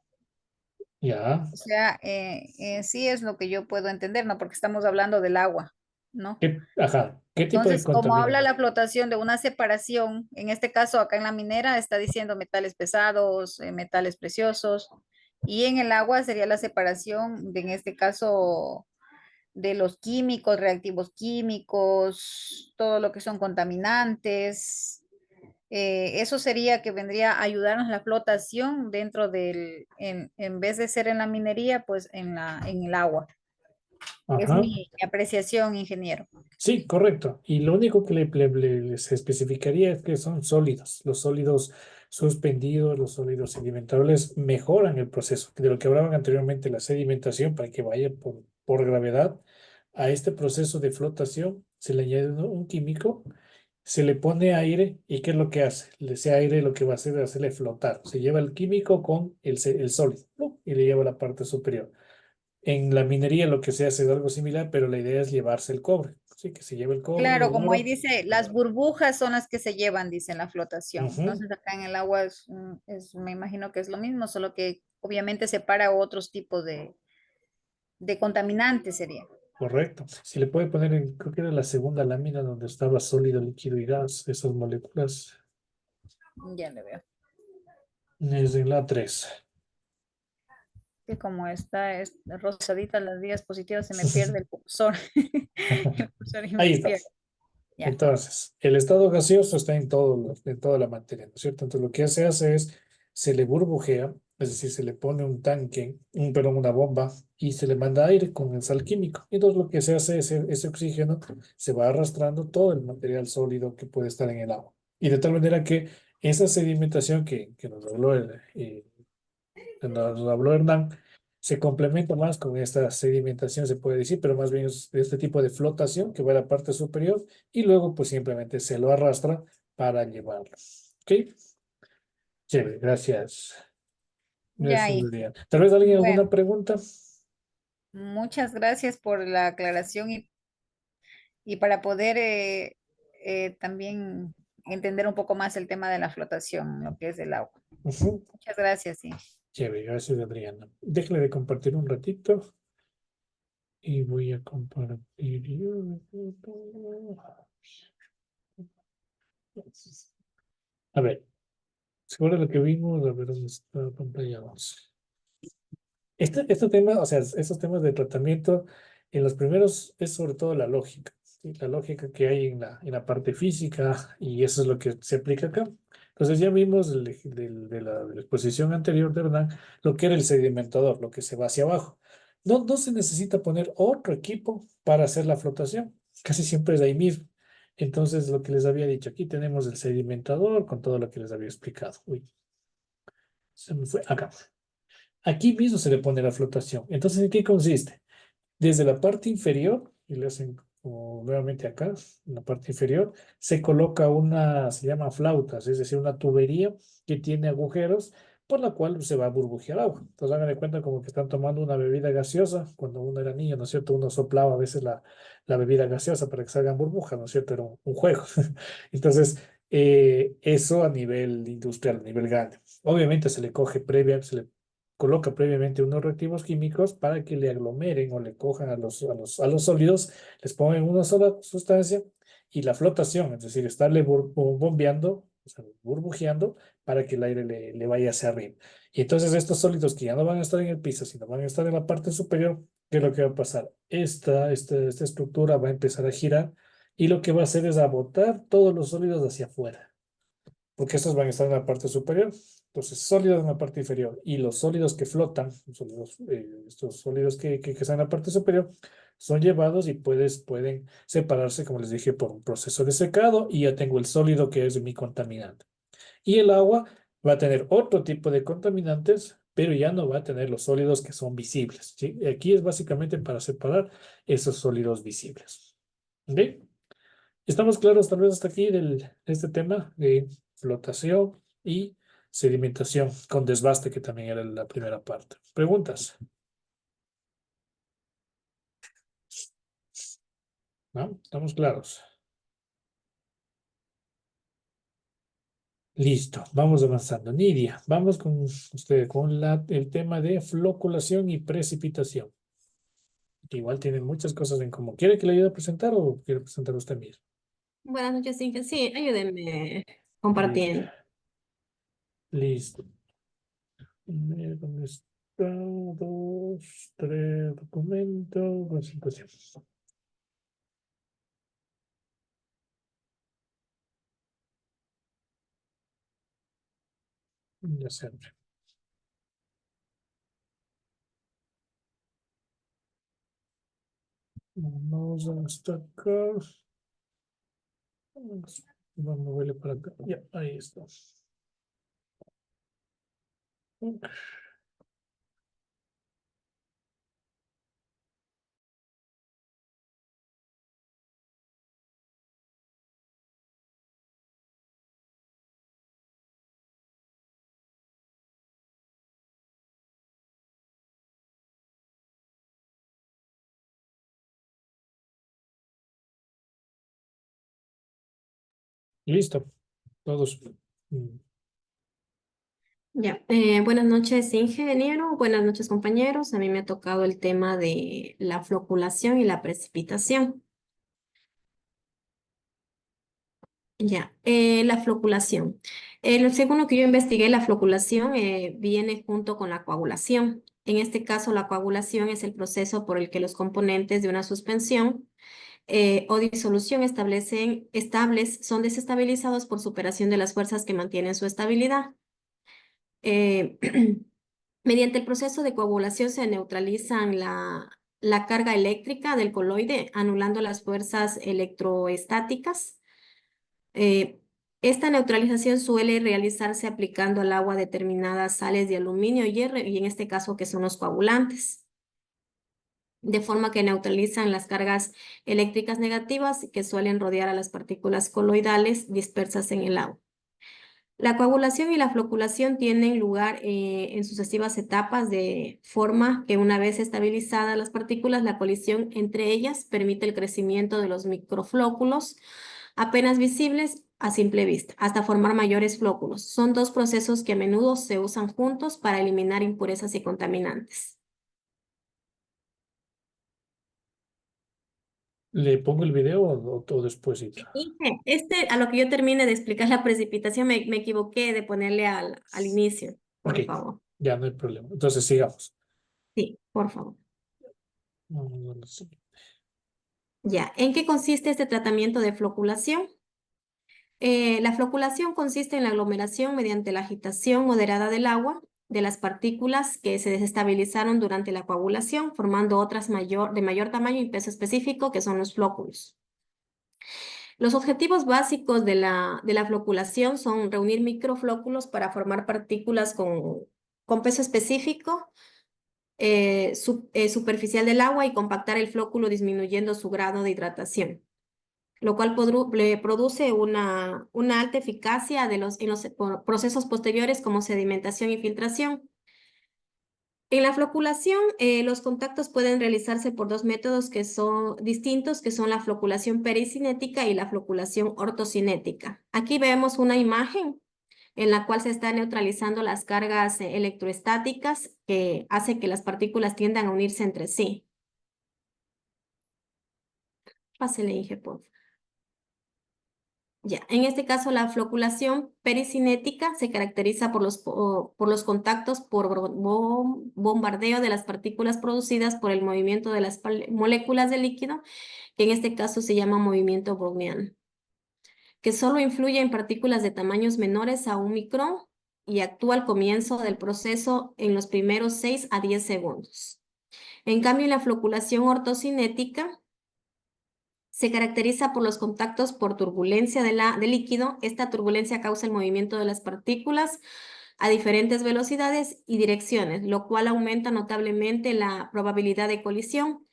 Ya. O sea, sí es lo que yo puedo entender, ¿no? Porque estamos hablando del agua, ¿no? Ajá, ¿qué tipo de Entonces, como habla contaminante? la flotación de una separación, en este caso acá en la minera está diciendo metales pesados, metales preciosos, y en el agua sería la separación de, en este caso, de los químicos, reactivos químicos, todo lo que son contaminantes. Eso sería que vendría a ayudarnos la flotación dentro en vez de ser en la minería, pues en el agua. Es Ajá. mi apreciación, ingeniero. Sí, correcto. Y lo único que se especificaría es que son sólidos. Los sólidos suspendidos, los sólidos sedimentables mejoran el proceso. De lo que hablaban anteriormente, la sedimentación, para que vaya por gravedad, a este proceso de flotación se le añade un químico, se le pone aire y ¿qué es lo que hace? Ese aire lo que va a hacer es hacerle flotar. Se lleva el químico con el sólido, ¡pum! Y le lleva a la parte superior. En la minería lo que se hace es algo similar, pero la idea es llevarse el cobre. Sí, que se lleve el cobre, Claro, el como ahí oro. dice, las burbujas son las que se llevan, dice en la flotación. Ujú, Entonces acá en el agua me imagino que es lo mismo, solo que obviamente separa otros tipos de contaminantes sería. correcto. Si le puede poner en, creo que era la segunda lámina donde estaba sólido, líquido y gas, esas moléculas. Ya le veo. Es en la 3. Que como está rosadita las diapositivas, se me pierde el cursor. El cursor y Ahí me está. pierde. Ya. Entonces, el estado gaseoso está en toda la materia, ¿no es cierto? Entonces, lo que se hace es, se le burbujea, es decir, se le pone un tanque, perdón, una bomba, y se le manda aire con el sal químico. Entonces, lo que se hace es ese oxígeno se va arrastrando todo el material sólido que puede estar en el agua. Y de tal manera que esa sedimentación que nos habló, nos habló Hernán, se complementa más con esta sedimentación, se puede decir, pero más bien es este tipo de flotación que va a la parte superior y luego pues simplemente se lo arrastra para llevarlo. ¿Ok? Chévere, gracias. Ya Gracias, ahí. Adrián. ¿Tal vez alguien Bueno, alguna pregunta? muchas gracias por la aclaración y para poder también entender un poco más el tema de la flotación, lo que es el agua. Ujú. Muchas gracias, sí. Chévere, gracias, Adriana. Déjale de compartir un ratito y voy a compartir yo. A ver, seguro lo que vimos, a ver dónde está la pantalla. Vamos. Este tema, o sea, estos temas de tratamiento, en los primeros es sobre todo la lógica. ¿sí? La lógica que hay en la parte física y eso es lo que se aplica acá. Entonces ya vimos de la exposición anterior, ¿verdad? Lo que era el sedimentador, lo que se va hacia abajo. No se necesita poner otro equipo para hacer la flotación, casi siempre es ahí mismo. Entonces, lo que les había dicho, aquí tenemos el sedimentador con todo lo que les había explicado. Uy, se me fue acá. Aquí mismo se le pone la flotación. Entonces, ¿en qué consiste? Desde la parte inferior, y le hacen como nuevamente acá, en la parte inferior, se coloca una, se llama flautas, es decir, una tubería que tiene agujeros por la cual se va a burbujear agua. Entonces hagan de cuenta como que están tomando una bebida gaseosa. Cuando uno era niño, ¿no es cierto? Uno soplaba a veces la bebida gaseosa para que salgan burbujas, ¿no es cierto? Era un juego. Entonces, eso a nivel industrial, a nivel grande. Obviamente se le coge previa, se le coloca previamente unos reactivos químicos para que le aglomeren o le cojan a los sólidos, les pongan una sola sustancia y la flotación, es decir, estarle bombeando, o sea, burbujeando para que el aire le vaya hacia arriba. Y entonces estos sólidos que ya no van a estar en el piso, sino van a estar en la parte superior, ¿qué es lo que va a pasar? Esta estructura va a empezar a girar y lo que va a hacer es a botar todos los sólidos hacia afuera porque estos van a estar en la parte superior. Entonces, sólidos en la parte inferior y los sólidos que flotan, estos sólidos que están en la parte superior, son llevados y pueden separarse, como les dije, por un proceso de secado y ya tengo el sólido que es mi contaminante. Y el agua va a tener otro tipo de contaminantes, pero ya no va a tener los sólidos que son visibles, ¿sí? Aquí es básicamente para separar esos sólidos visibles. ¿Ok? ¿Estamos claros tal vez hasta aquí de este tema de flotación y sedimentación con desbaste, que también era la primera parte? ¿Preguntas? ¿No? ¿Estamos claros? Listo, vamos avanzando. Nidia, vamos con usted con el tema de floculación y precipitación. Que igual tienen muchas cosas en común. ¿Quiere que le ayude a presentar o quiere presentar usted mismo? Buenas noches, Inge. Sí, ayúdenme Listo. compartiendo. Listo. ¿Dónde está? Dos, tres, documento, presentación. Ya se abre. Vamos hasta acá. Vamos a moverle para acá. Ya, ahí está. Listo. Todos. Mm, Ya, buenas noches, ingeniero. Buenas noches, compañeros. A mí me ha tocado el tema de la floculación y la precipitación. Ya, la floculación. Según lo que yo investigué, la floculación viene junto con la coagulación. En este caso, la coagulación es el proceso por el que los componentes de una suspensión o disolución son desestabilizados por superación de las fuerzas que mantienen su estabilidad. Eh, Mediante el proceso de coagulación se neutralizan la carga eléctrica del coloide, anulando las fuerzas electroestáticas. Eh, Esta neutralización suele realizarse aplicando al agua determinadas sales de aluminio y hierro, y en este caso que son los coagulantes, de forma que neutralizan las cargas eléctricas negativas que suelen rodear a las partículas coloidales dispersas en el agua. La coagulación y la floculación tienen lugar en sucesivas etapas de forma que una vez estabilizadas las partículas, la colisión entre ellas permite el crecimiento de los microflóculos apenas visibles a simple vista, hasta formar mayores flóculos. Son dos procesos que a menudo se usan juntos para eliminar impurezas y contaminantes. ¿Le pongo el video o después? A lo que yo termine de explicar la precipitación, me equivoqué de ponerle al inicio, Ok, por favor. ya no hay problema. Entonces sigamos. Sí, por favor. Vamos a lo siguiente. Ya, ¿en qué consiste este tratamiento de floculación? La floculación consiste en la aglomeración mediante la agitación moderada del agua de las partículas que se desestabilizaron durante la coagulación, formando otras de mayor tamaño y peso específico, que son los flóculos. Los objetivos básicos de la floculación son reunir microflóculos para formar partículas con peso específico, superficial del agua y compactar el flóculo disminuyendo su grado de hidratación, lo cual le produce una alta eficacia en los procesos posteriores como sedimentación y filtración. En la floculación, los contactos pueden realizarse por dos métodos que son distintos, que son la floculación pericinética y la floculación ortocinética. Aquí vemos una imagen en la cual se están neutralizando las cargas electroestáticas que hace que las partículas tiendan a unirse entre sí. Pásele, Inge, por favor. Ya, en este caso la floculación pericinética se caracteriza por los contactos por bombardeo de las partículas producidas por el movimiento de las moléculas de líquido, que en este caso se llama movimiento browniano, que solo influye en partículas de tamaños menores a 1 micrón y actúa al comienzo del proceso en los primeros 6 a 10 segundos. En cambio, en la floculación ortocinética se caracteriza por los contactos por turbulencia del líquido. Esta turbulencia causa el movimiento de las partículas a diferentes velocidades y direcciones, lo cual aumenta notablemente la probabilidad de colisión.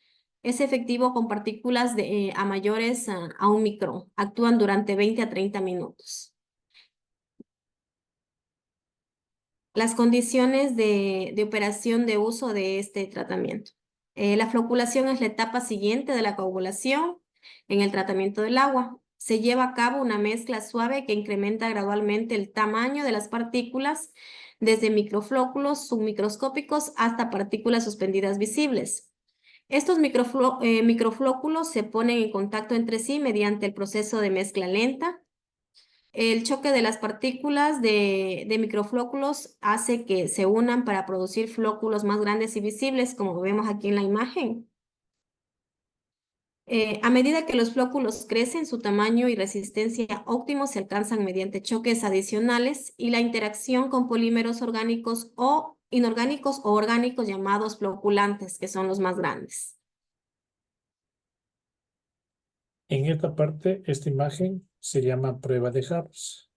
Es efectivo con partículas a mayores a 1 micrón. Actúan durante 20 a 30 minutos. Las condiciones de operación de uso de este tratamiento. La floculación es la etapa siguiente de la coagulación. En el tratamiento del agua, se lleva a cabo una mezcla suave que incrementa gradualmente el tamaño de las partículas, desde microflóculos submicroscópicos hasta partículas suspendidas visibles. Estos microflóculos se ponen en contacto entre sí mediante el proceso de mezcla lenta. El choque de las partículas de microflóculos hace que se unan para producir flóculos más grandes y visibles, como vemos aquí en la imagen. A medida que los flóculos crecen, su tamaño y resistencia óptimos se alcanzan mediante choques adicionales y la interacción con polímeros orgánicos o inorgánicos o orgánicos llamados floculantes, que son los más grandes. En esta parte, esta imagen se llama prueba de Harris.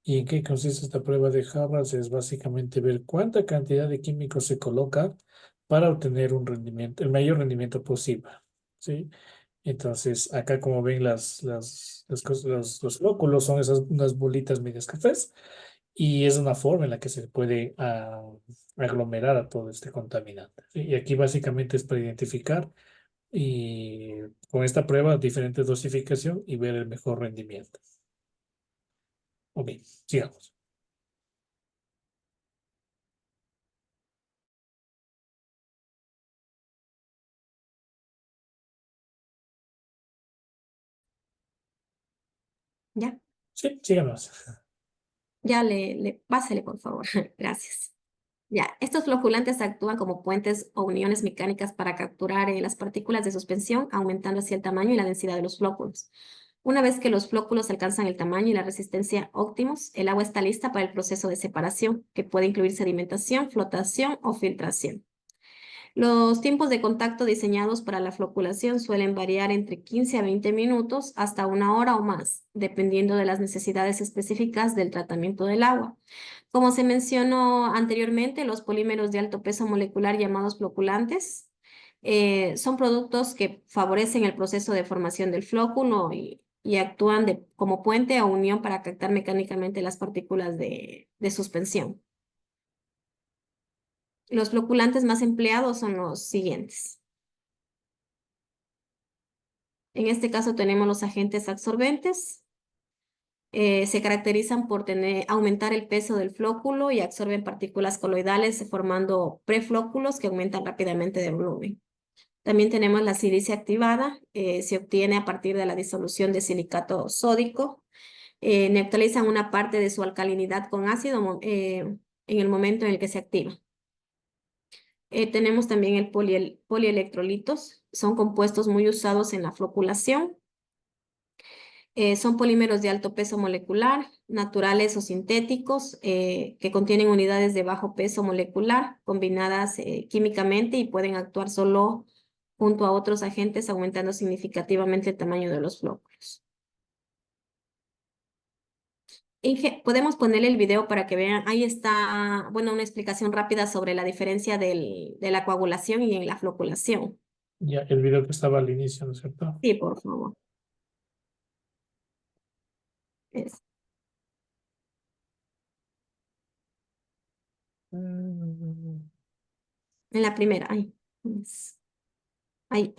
¿Y en qué consiste esta prueba de Harris? Es básicamente ver cuánta cantidad de químicos se coloca para obtener un rendimiento, el mayor rendimiento posible, ¿sí? Entonces, acá como ven los flóculos son unas bolitas medias cafés y es una forma en la que se puede aglomerar a todo este contaminante, ¿sí? Y aquí básicamente es para identificar y con esta prueba diferentes dosificación y ver el mejor rendimiento. Ok, sigamos. ¿Ya? Sí, sigamos. Ya pásele, por favor. Gracias. Ya, estos floculantes actúan como puentes o uniones mecánicas para capturar las partículas de suspensión, aumentando así el tamaño y la densidad de los flóculos. Una vez que los flóculos alcanzan el tamaño y la resistencia óptimos, el agua está lista para el proceso de separación, que puede incluir sedimentación, flotación o filtración. Los tiempos de contacto diseñados para la floculación suelen variar entre 15 a 20 minutos hasta 1 hora o más, dependiendo de las necesidades específicas del tratamiento del agua. Como se mencionó anteriormente, los polímeros de alto peso molecular llamados floculantes son productos que favorecen el proceso de formación del flóculo y actúan como puente o unión para captar mecánicamente las partículas de suspensión. Los floculantes más empleados son los siguientes. En este caso tenemos los agentes absorbentes. Se caracterizan por aumentar el peso del flóculo y absorben partículas coloidales formando preflóculos que aumentan rápidamente de volumen. También tenemos la silicia activada. Se obtiene a partir de la disolución de silicato sódico. Neutralizan una parte de su alcalinidad con ácido en el momento en el que se activa. Tenemos también el polielectrolitos. son compuestos muy usados en la floculación. Son polímeros de alto peso molecular, naturales o sintéticos, que contienen unidades de bajo peso molecular combinadas químicamente y pueden actuar solo junto a otros agentes, aumentando significativamente el tamaño de los flóculos. Inge, podemos ponerle el video para que vean. Ahí está, bueno, una explicación rápida sobre la diferencia de la coagulación y en la floculación. Ya, el video que estaba al inicio, ¿no es cierto? Sí, por favor. Es- Mm, en la primera, ahí. Ahí.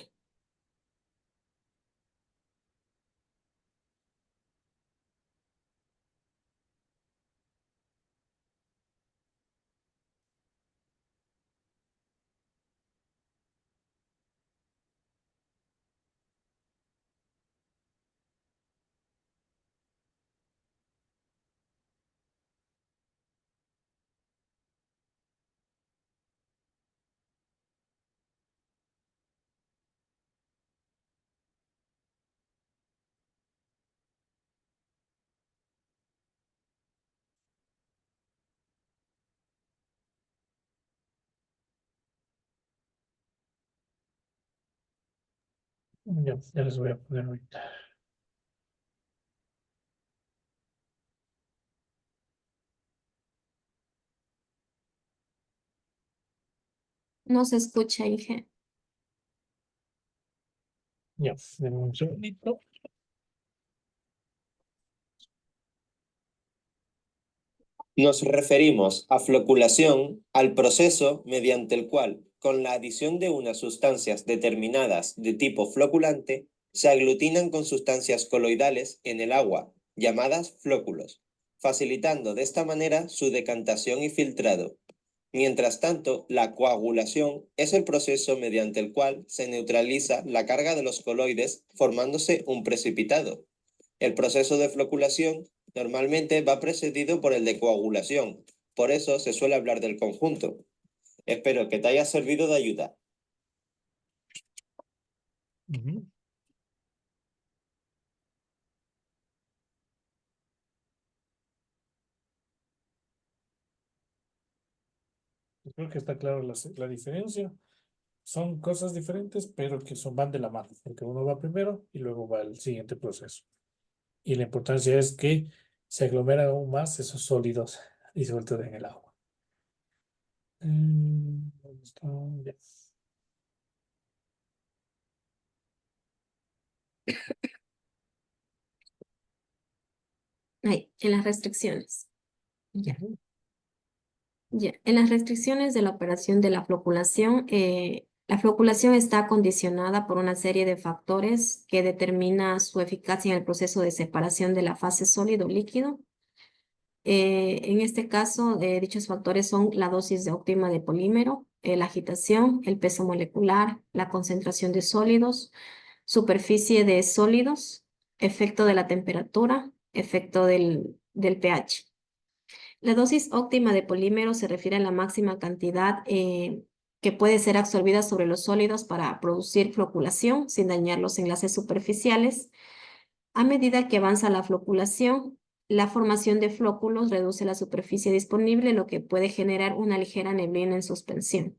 ya les voy a poner ahorita. No se escucha, Inge. Ya, denme un segundito. Nos referimos a floculación al proceso mediante el cual, con la adición de unas sustancias determinadas de tipo floculante, se aglutinan con sustancias coloidales en el agua, llamadas flóculos, facilitando de esta manera su decantación y filtrado. Mientras tanto, la coagulación es el proceso mediante el cual se neutraliza la carga de los coloides formándose un precipitado. El proceso de floculación normalmente va precedido por el de coagulación, por eso se suele hablar del conjunto. Espero que te haya servido de ayuda. Ujú. Creo que está claro la diferencia. Son cosas diferentes, pero que van de la mano, porque uno va primero y luego va el siguiente proceso. Y la importancia es que se aglomeran aún más esos sólidos y se sueltan en el agua. ¿Dónde está? Ya. Ahí, en las restricciones. Ya. Ujú. Ya. En las restricciones de la operación de la floculación está condicionada por una serie de factores que determina su eficacia en el proceso de separación de la fase sólido-líquido. En este caso, dichos factores son la dosis óptima de polímero, la agitación, el peso molecular, la concentración de sólidos, superficie de sólidos, efecto de la temperatura, efecto del pH. La dosis óptima de polímero se refiere a la máxima cantidad que puede ser absorbida sobre los sólidos para producir floculación sin dañar los enlaces superficiales. A medida que avanza la floculación, la formación de flóculos reduce la superficie disponible, lo que puede generar una ligera neblina en suspensión.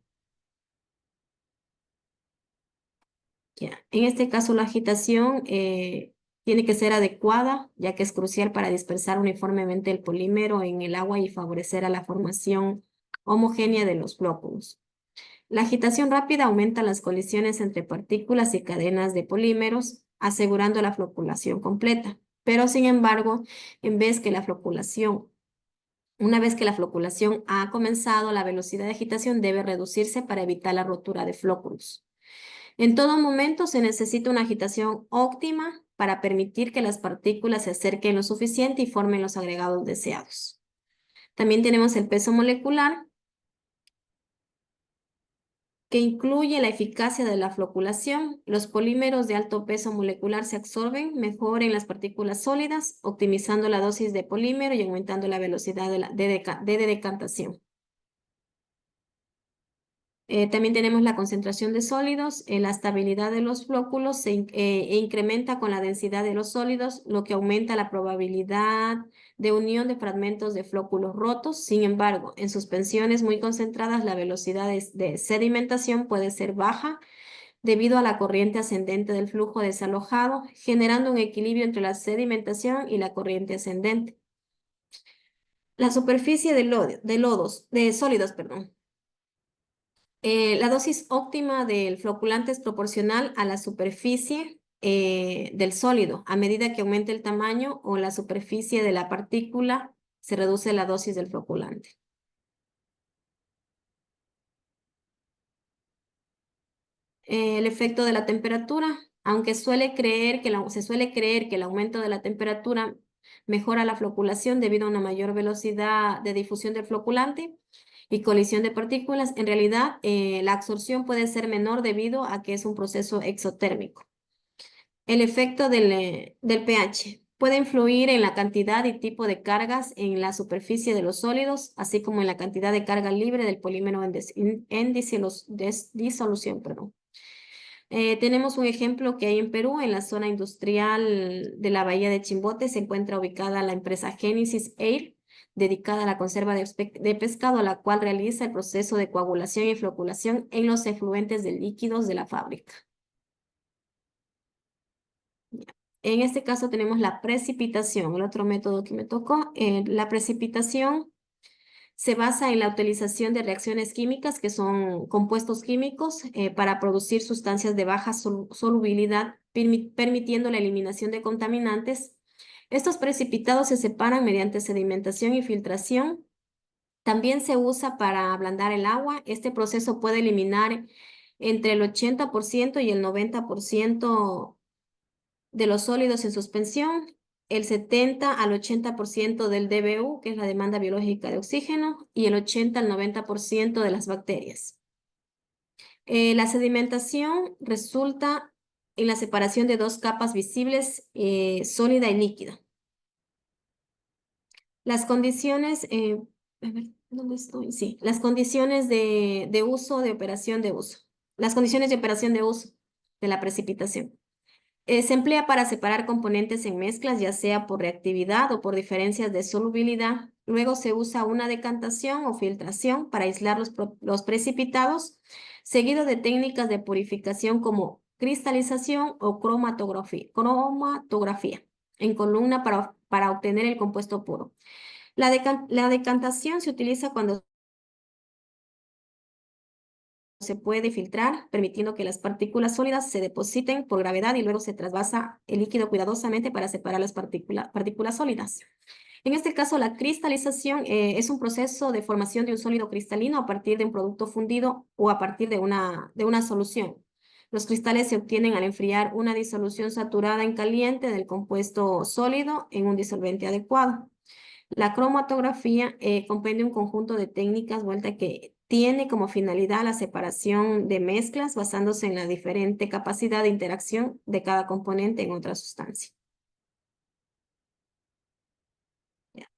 Ya. En este caso, la agitación tiene que ser adecuada, ya que es crucial para dispersar uniformemente el polímero en el agua y favorecer a la formación homogénea de los flóculos. La agitación rápida aumenta las colisiones entre partículas y cadenas de polímeros, asegurando la floculación completa. Pero, sin embargo, una vez que la floculación ha comenzado, la velocidad de agitación debe reducirse para evitar la rotura de flóculos. En todo momento se necesita una agitación óptima para permitir que las partículas se acerquen lo suficiente y formen los agregados deseados. También tenemos el peso molecular, que incluye la eficacia de la floculación. Los polímeros de alto peso molecular se absorben mejor en las partículas sólidas, optimizando la dosis de polímero y aumentando la velocidad de decantación. También tenemos la concentración de sólidos, la estabilidad de los flóculos e incrementa con la densidad de los sólidos, lo que aumenta la probabilidad de unión de fragmentos de flóculos rotos. Sin embargo, en suspensiones muy concentradas, la velocidad de sedimentación puede ser baja debido a la corriente ascendente del flujo desalojado, generando un equilibrio entre la sedimentación y la corriente ascendente. La superficie de sólidos, perdón. La dosis óptima del floculante es proporcional a la superficie del sólido. A medida que aumente el tamaño o la superficie de la partícula, se reduce la dosis del floculante. El efecto de la temperatura, aunque se suele creer que el aumento de la temperatura mejora la floculación debido a una mayor velocidad de difusión del floculante y colisión de partículas, en realidad la absorción puede ser menor debido a que es un proceso exotérmico. El efecto del pH puede influir en la cantidad y tipo de cargas en la superficie de los sólidos, así como en la cantidad de carga libre del polímero en disolución. Tenemos un ejemplo que hay en Perú, en la zona industrial de la bahía de Chimbote, se encuentra ubicada la empresa Genesis Air, dedicada a la conserva de pescado, la cual realiza el proceso de coagulación y floculación en los efluentes de líquidos de la fábrica. En este caso tenemos la precipitación, el otro método que me tocó. La precipitación se basa en la utilización de reacciones químicas, que son compuestos químicos, para producir sustancias de baja solubilidad, permitiendo la eliminación de contaminantes. Estos precipitados se separan mediante sedimentación y filtración. También se usa para ablandar el agua. Este proceso puede eliminar entre el 80% y el 90% de los sólidos en suspensión, el 70 al 80% del DBU, que es la demanda biológica de oxígeno, y el 80 al 90% de las bacterias. La sedimentación resulta en la separación de dos capas visibles, sólida y líquida. Las condiciones, a ver, ¿dónde estoy? Sí, las condiciones de uso, de operación de uso. Las condiciones de operación de uso de la precipitación. Se emplea para separar componentes en mezclas, ya sea por reactividad o por diferencias de solubilidad. Luego se usa una decantación o filtración para aislar los precipitados, seguido de técnicas de purificación como cristalización o cromatografía en columna para obtener el compuesto puro. La decantación se utiliza cuando se puede filtrar, permitiendo que las partículas sólidas se depositen por gravedad y luego se trasvasa el líquido cuidadosamente para separar las partículas sólidas. En este caso, la cristalización es un proceso de formación de un sólido cristalino a partir de un producto fundido o a partir de una solución. Los cristales se obtienen al enfriar una disolución saturada en caliente del compuesto sólido en un disolvente adecuado. La cromatografía comprende un conjunto de técnicas que tiene como finalidad la separación de mezclas basándose en la diferente capacidad de interacción de cada componente en otra sustancia.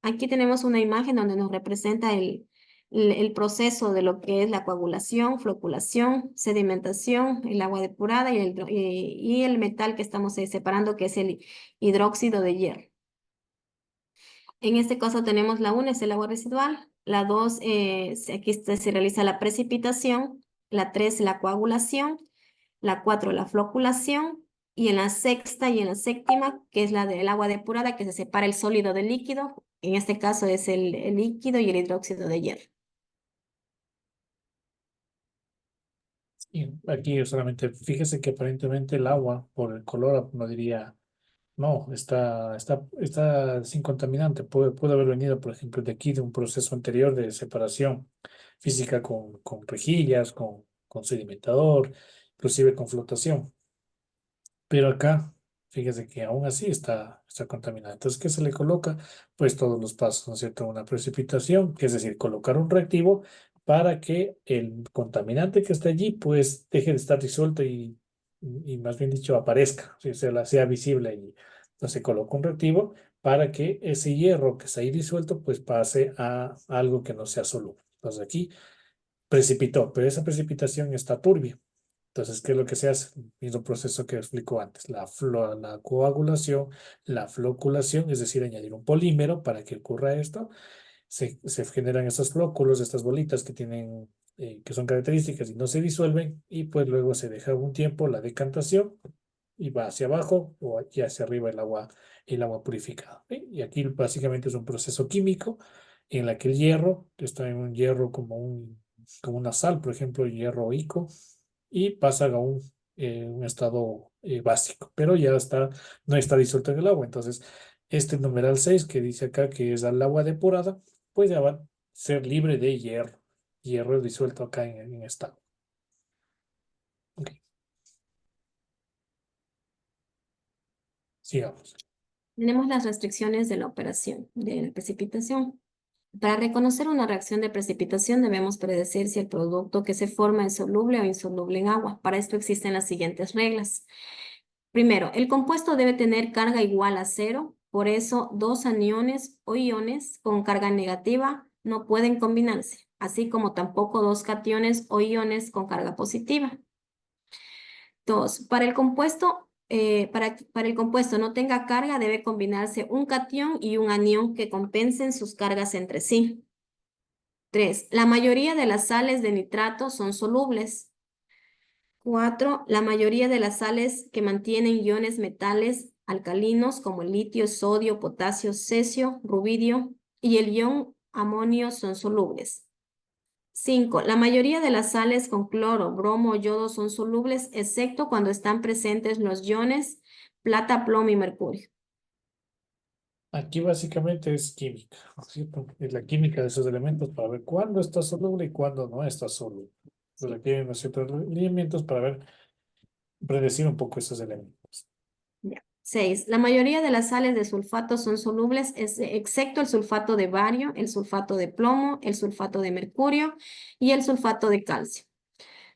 Aquí tenemos una imagen donde nos representa el proceso de lo que es la coagulación, floculación, sedimentación, el agua depurada y el metal que estamos separando, que es el hidróxido de hierro. En este caso tenemos la 1, es el agua residual. La 2, aquí se realiza la precipitación. La 3, la coagulación. La 4, la floculación. Y en la sexta y en la séptima, que es la del agua depurada, que se separa el sólido del líquido. En este caso es el líquido y el hidróxido de hierro. Y aquí solamente fíjese que aparentemente el agua, por el color, no diría, no, está sin contaminante. Puede haber venido, por ejemplo, de aquí, de un proceso anterior de separación física con rejillas, con sedimentador, inclusive con flotación. Pero acá, fíjese que aún así está contaminada. Entonces, ¿qué se le coloca? Pues todos los pasos, ¿no es cierto? Una precipitación, que es decir, colocar un reactivo para que el contaminante que está allí, pues deje de estar disuelto y más bien dicho, aparezca, ¿sí? Sea visible allí. Entonces, se coloca un reactivo para que ese hierro que está ahí disuelto, pues pase a algo que no sea soluble. Entonces, aquí precipitó, pero esa precipitación está turbia. Entonces, ¿qué es lo que se hace? El mismo proceso que explicó antes, la coagulación, la floculación, es decir, añadir un polímero para que ocurra esto. Se generan estos flóculos, estas bolitas que tienen, que son características y no se disuelven, y pues luego se deja un tiempo la decantación y va hacia abajo y hacia arriba el agua purificada. ¿Sí? Y aquí básicamente es un proceso químico en la que el hierro, está en un hierro como una sal, por ejemplo, hierro ico, y pasa a un estado básico, pero ya no está disuelto en el agua. Entonces, este numeral 6 que dice acá que es al agua depurada, pues ya va a ser libre de hierro disuelto acá en estado. Ok, sigamos. Tenemos las restricciones de la operación de la precipitación. Para reconocer una reacción de precipitación debemos predecir si el producto que se forma es soluble o insoluble en agua. Para esto existen las siguientes reglas. Primero, el compuesto debe tener carga igual a 0, por eso dos aniones o iones con carga negativa no pueden combinarse, así como tampoco dos cationes o iones con carga positiva. 2, para el compuesto no tenga carga, debe combinarse un catión y un anión que compensen sus cargas entre sí. 3, la mayoría de las sales de nitrato son solubles. 4, la mayoría de las sales que mantienen iones metales alcalinos como el litio, sodio, potasio, cesio, rubidio y el ion amonio son solubles. 5, la mayoría de las sales con cloro, bromo o yodo son solubles, excepto cuando están presentes los iones plata, plomo y mercurio. Aquí básicamente es química, ¿no es cierto? Es la química de esos elementos para ver cuándo está soluble y cuándo no está soluble. Entonces aquí hay unos ciertos lineamientos para predecir un poco esos elementos. 6, la mayoría de las sales de sulfato son solubles, excepto el sulfato de bario, el sulfato de plomo, el sulfato de mercurio y el sulfato de calcio.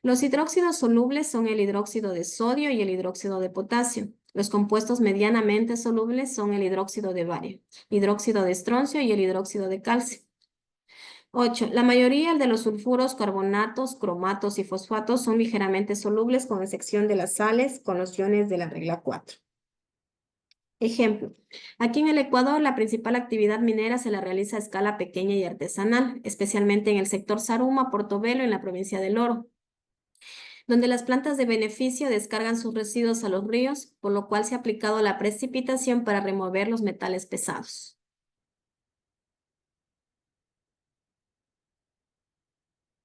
Los hidróxidos solubles son el hidróxido de sodio y el hidróxido de potasio. Los compuestos medianamente solubles son el hidróxido de bario, hidróxido de estroncio y el hidróxido de calcio. 8. La mayoría de los sulfuros, carbonatos, cromatos y fosfatos son ligeramente solubles, con excepción de las sales con los iones de la regla 4. Ejemplo, aquí en el Ecuador la principal actividad minera se la realiza a escala pequeña y artesanal, especialmente en el sector Zaruma, Portobelo, en la provincia del Oro, donde las plantas de beneficio descargan sus residuos a los ríos, por lo cual se ha aplicado la precipitación para remover los metales pesados.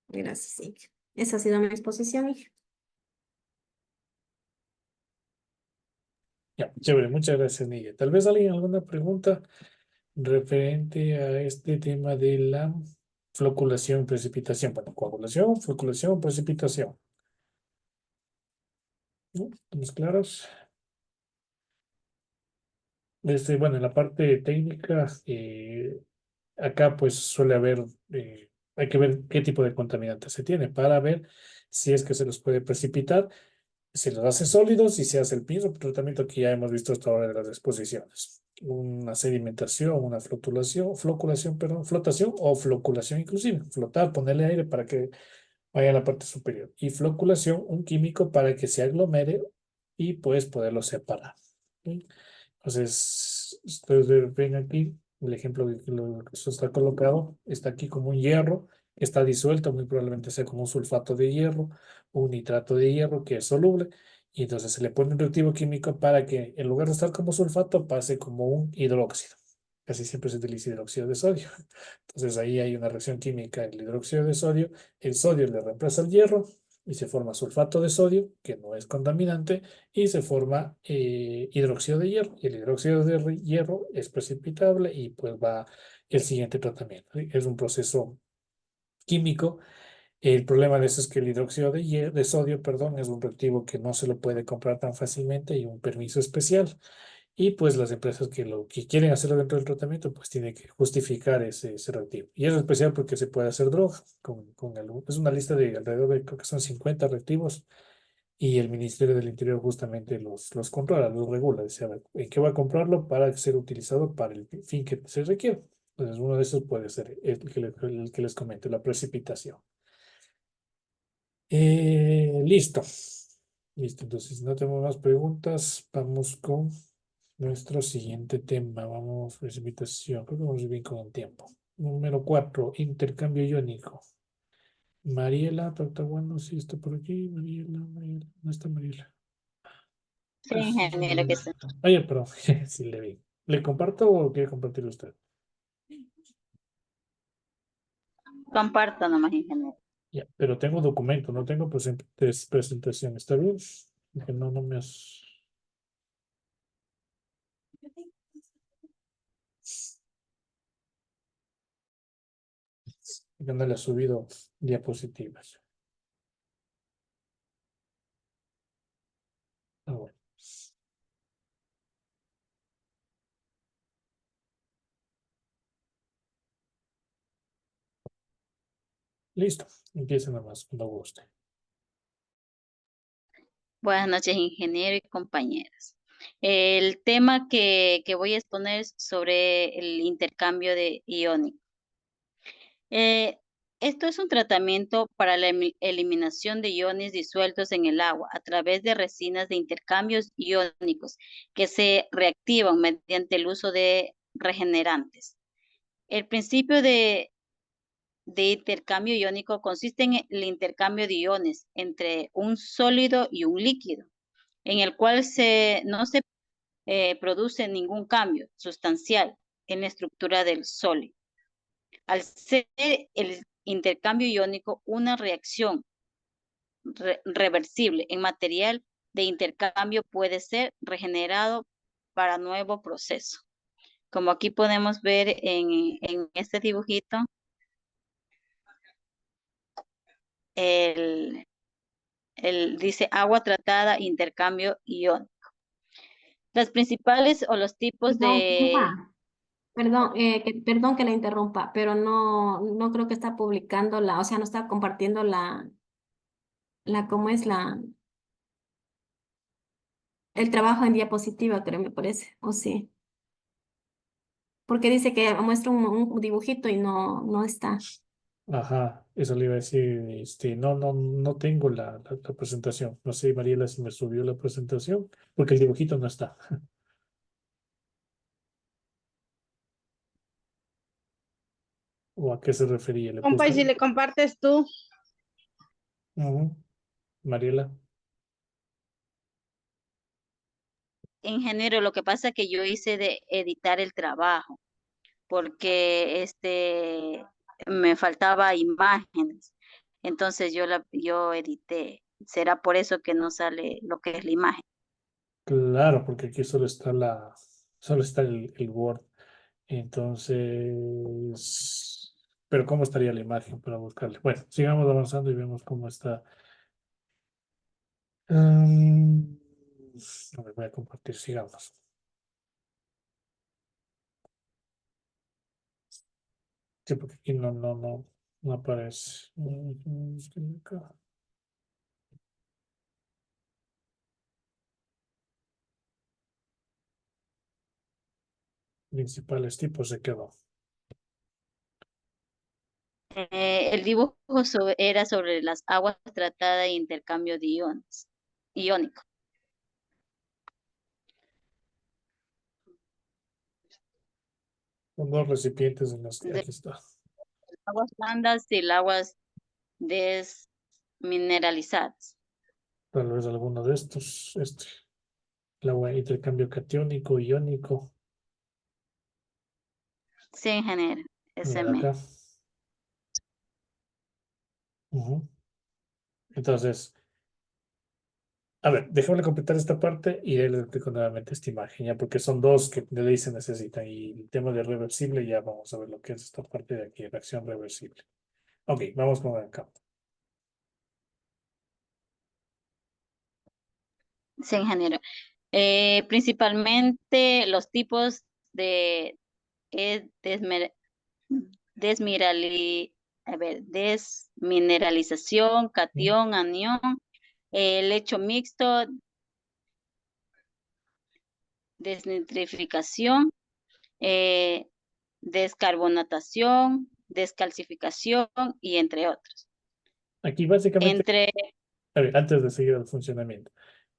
Gracias, Inge. Esa ha sido mi exposición, Inge. Ya, chévere, muchas gracias, Miguel. Tal vez alguien alguna pregunta referente a este tema de la floculación, precipitación. Bueno, coagulación, floculación, precipitación. ¿No? ¿Estamos claros? Bueno, en la parte técnica, acá pues suele haber, hay que ver qué tipo de contaminantes se tiene para ver si es que se los puede precipitar, se los hace sólidos y se hace el mismo tratamiento que ya hemos visto hasta ahora de las exposiciones. Una sedimentación, una flotación o floculación inclusive. Flotar, ponerle aire para que vaya a la parte superior. Y floculación, un químico para que se aglomere y pues poderlo separar. ¿Sí? Entonces, ustedes ven aquí el ejemplo que eso está colocado, está aquí como un hierro que está disuelto, muy probablemente sea como un sulfato de hierro, un nitrato de hierro que es soluble, y entonces se le pone un reactivo químico para que en lugar de estar como sulfato pase como un hidróxido. Casi siempre se utiliza hidróxido de sodio. Entonces ahí hay una reacción química, el hidróxido de sodio, el sodio le reemplaza el hierro y se forma sulfato de sodio, que no es contaminante, y se forma hidróxido de hierro. Y el hidróxido de hierro es precipitable y pues va el siguiente tratamiento. ¿Sí? Es un proceso químico. El problema de eso es que el hidróxido de sodio, perdón, es un reactivo que no se lo puede comprar tan fácilmente y un permiso especial. Y pues las empresas que quieren hacerlo dentro del tratamiento, pues tienen que justificar ese reactivo. Y es especial porque se puede hacer droga es una lista de alrededor de, creo que son 50 reactivos, y el Ministerio del Interior justamente los controla, los regula, dice, a ver, ¿en qué va a comprarlo para ser utilizado para el fin que se requiere? Entonces uno de esos puede ser el que les comento, la precipitación. Listo. Listo. Entonces, si no tenemos más preguntas, vamos con nuestro siguiente tema. Vamos, precipitación. Creo que vamos bien con el tiempo. Número 4, intercambio iónico. Mariela, bueno, sí está por aquí. Mariela, ¿no está Mariela? Sí, ingeniero, que sí. Oye, perdón, sí le vi. ¿Le comparto o quiere compartir usted? Comparto nomás, ingeniero. Ya, pero tengo documento, no tengo presentación. ¿Está bien? Que no me has... Que no le ha subido diapositivas. Ah, bueno. Listo. Empieza nomás cuando guste. Buenas noches, ingeniero y compañeras. El tema que voy a exponer es sobre el intercambio de iónico. Esto es un tratamiento para la eliminación de iones disueltos en el agua a través de resinas de intercambios iónicos que se reactivan mediante el uso de regenerantes. El principio de intercambio iónico consiste en el intercambio de iones entre un sólido y un líquido, en el cual no se produce ningún cambio sustancial en la estructura del sólido. Al ser el intercambio iónico una reacción reversible en material de intercambio, puede ser regenerado para nuevo proceso. Como aquí podemos ver en este dibujito, dice agua tratada, intercambio iónico. Las principales o los tipos de... Perdón que la interrumpa, pero no creo que está publicando o sea, no está compartiendo ¿cómo es el trabajo en diapositiva, creo, me parece, o sí. Porque dice que muestra un dibujito y no está. Ajá, eso le iba a decir. No tengo la presentación. No sé, Mariela, si me subió la presentación, porque el dibujito no está. ¿O a qué se refería? ¿Le Compa, y si puse? le compartes tú, Ujú. Mariela. Ingeniero, lo que pasa es que yo hice de editar el trabajo porque me faltaba imágenes. Entonces yo edité. ¿Será por eso que no sale lo que es la imagen? Claro, porque aquí solo está el Word. Entonces, pero ¿cómo estaría la imagen para buscarle? Bueno, sigamos avanzando y vemos cómo está. No me voy a compartir, sigamos. Sí, porque aquí no aparece. Acá. Principales tipos se quedó. El dibujo era sobre las aguas tratadas e intercambio de iones, iónico. Son dos recipientes en los que De aquí está. aguas blandas y el aguas desmineralizadas. Tal vez alguno de estos. El agua intercambio catiónico, iónico. Sí, ingeniero. Ese Mira acá. Ujú. Entonces, a ver, déjame completar esta parte y ahí le explico nuevamente esta imagen, ya, porque son dos que de ley se necesitan. Y el tema de reversible, ya vamos a ver lo que es esta parte de aquí, reacción reversible. Ok, vamos con acá. Sí, ingeniero. Principalmente los tipos de desmer- desmineralización, catión, anión, lecho mixto, desnitrificación, eh, descarbonatación, descalcificación y entre otros. Aquí básicamente, Entre, a ver, antes de seguir el funcionamiento,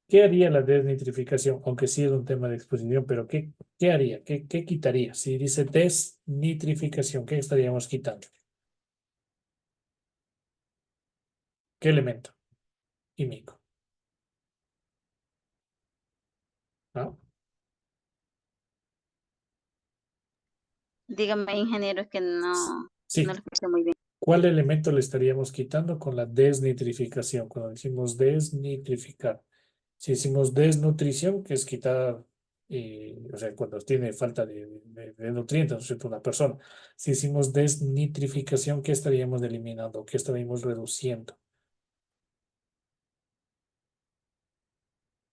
¿qué haría la desnitrificación? Aunque sí es un tema de exposición, pero ¿qué haría? ¿Qué quitaría? Si dice desnitrificación, ¿qué estaríamos quitando? ¿Qué elemento químico? ¿No? dígame, ingeniero, es que no Sí. lo escuché muy bien. ¿Cuál elemento le estaríamos quitando con la desnitrificación? Cuando decimos desnitrificar. Si decimos desnutrición, que es quitar, o sea, cuando tiene falta de nutrientes, ¿no es cierto? Una persona. Si decimos desnitrificación, ¿qué estaríamos eliminando? ¿Qué estaríamos reduciendo?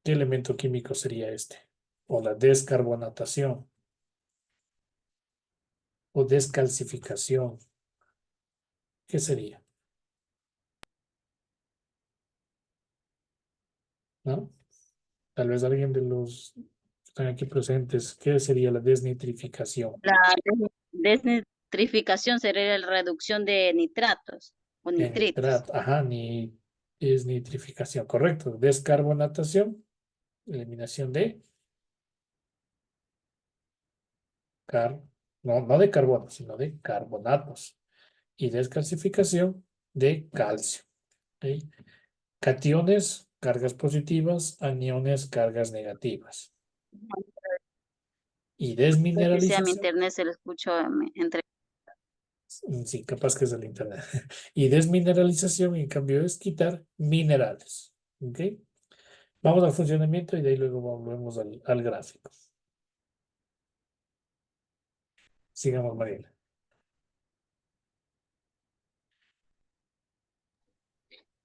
¿Qué elemento químico sería este? O la descarbonatación o descalcificación. ¿Qué sería? ¿No? Tal vez alguien de los que están aquí presentes, ¿qué sería la desnitrificación? La desnitrificación sería la reducción de nitratos o En nitritos. nitrato, ajá, ni desnitrificación, correcto. Descarbonatación, eliminación de no de carbono, sino de carbonatos. Y descalcificación de calcio. ¿Ok? Cationes, cargas positivas, aniones, cargas negativas. Y Que sea mi desmineralización, internet, se lo escucho entre. sí, capaz que es el internet. Y desmineralización, en cambio, es quitar minerales. ¿Ok? Vamos al funcionamiento y de ahí luego volvemos al gráfico. Sigamos, Mariela.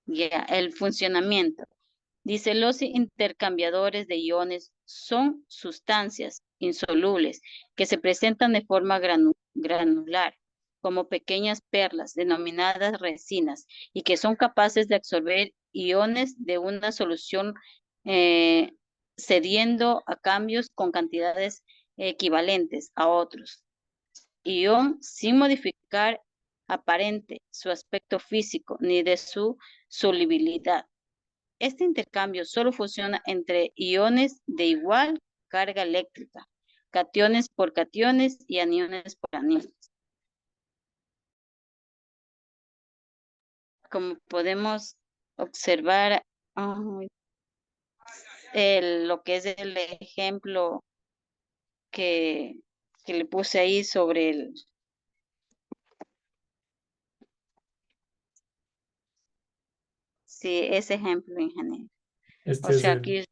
Ya, el funcionamiento. Dice, los intercambiadores de iones son sustancias insolubles que se presentan de forma granular, como pequeñas perlas denominadas resinas, y que son capaces de absorber iones de una solución eh, cediendo a cambios con cantidades equivalentes a otros. Ion sin modificar aparente su aspecto físico ni de su solubilidad. Este intercambio solo funciona entre iones de igual carga eléctrica, cationes por cationes y aniones por aniones. Como podemos observar, lo que es el ejemplo que le puse ahí sobre ese ejemplo, ingeniero. O Este es sea, aquí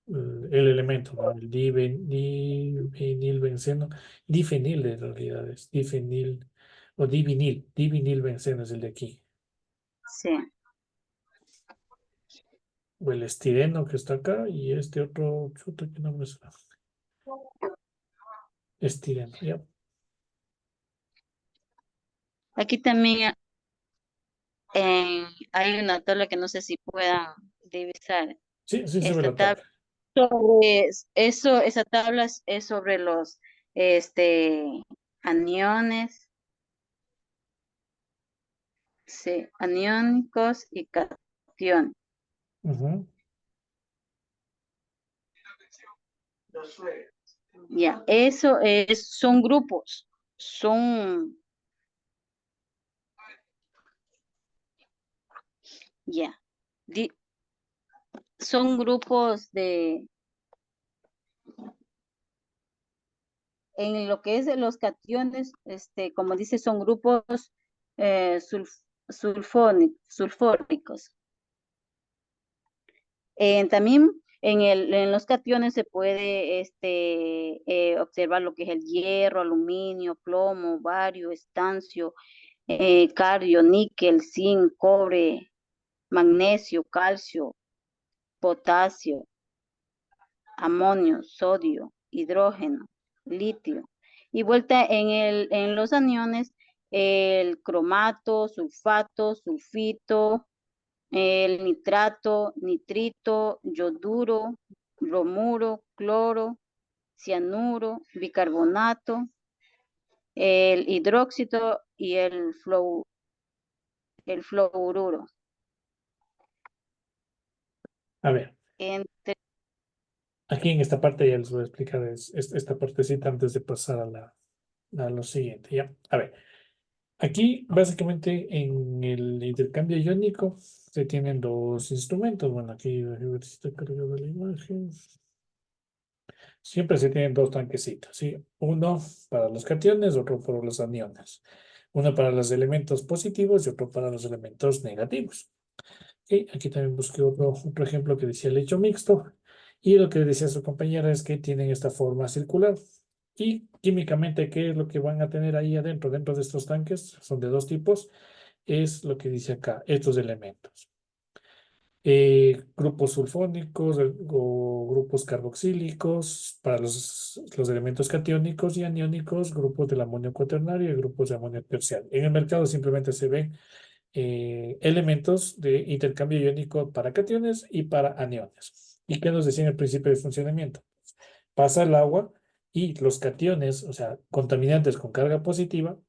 el elemento, ¿no? El divinilbenceno. Difenil en realidad es difenil o divinil. Divinilbenceno es el de aquí. sí. O el estireno que está acá y este otro chuta que no me suena. Estireno, ya. Aquí también hay una tabla que no sé si puedan divisar. Sí, sí se ve Esta la tabla. tabla sobre eso, esa tabla es sobre los aniones, sí, aniónicos y cationes. Ujú. Ya, eso son grupos, son, ya, son grupos en lo que es de los cationes, como dice, son grupos sulfóricos. También en los cationes se puede observar lo que es el hierro, aluminio, plomo, bario, estancio, cario, níquel, zinc, cobre, magnesio, calcio, potasio, amonio, sodio, hidrógeno, litio. Y vuelta en los aniones, el cromato, sulfato, sulfito, el nitrato, nitrito, yoduro, bromuro, cloro, cianuro, bicarbonato, el hidróxido y el el fluoruro. A ver, Entre, aquí en esta parte ya les voy a explicar esta partecita antes de pasar a lo siguiente, ¿ya? A ver, aquí básicamente en el intercambio iónico se tienen dos instrumentos. Bueno, aquí a ver si está cargada la imagen. Siempre se tienen dos tanquecitos, ¿sí? Uno para los cationes, otro para los aniones. Uno para los elementos positivos y otro para los elementos negativos. Y aquí también busqué otro ejemplo que decía lecho mixto. Y lo que decía su compañera es que tienen esta forma circular. Y químicamente, ¿qué es lo que van a tener ahí adentro? Dentro de estos tanques, son de dos tipos. Es lo que dice acá, estos elementos. Grupos sulfónicos o grupos carboxílicos para los elementos catiónicos y aniónicos, grupos del amonio cuaternario y grupos de amonio terciario. En el mercado simplemente se ven elementos de intercambio iónico para cationes y para aniones. ¿Y qué nos decía en el principio de funcionamiento? Pasa el agua y los cationes, o sea, contaminantes con carga positiva,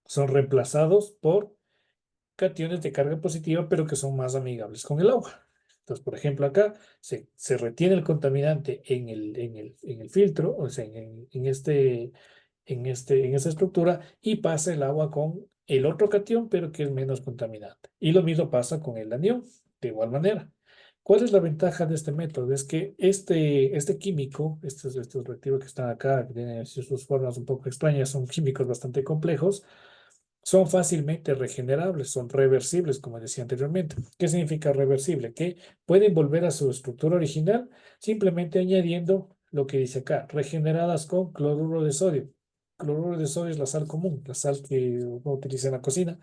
son reemplazados por cationes de carga positiva, pero que son más amigables con el agua. Entonces, por ejemplo, acá se retiene el contaminante en el filtro, o sea, en esta estructura, y pasa el agua con el otro cation, pero que es menos contaminante. Y lo mismo pasa con el anión, de igual manera. ¿Cuál es la ventaja de este método? Es que este químico, estos reactivos que están acá, que tienen sus formas un poco extrañas, son químicos bastante complejos, son fácilmente regenerables, son reversibles, como decía anteriormente. ¿Qué significa reversible? Que pueden volver a su estructura original simplemente añadiendo lo que dice acá, regeneradas con cloruro de sodio. Cloruro de sodio es la sal común, la sal que uno utiliza en la cocina.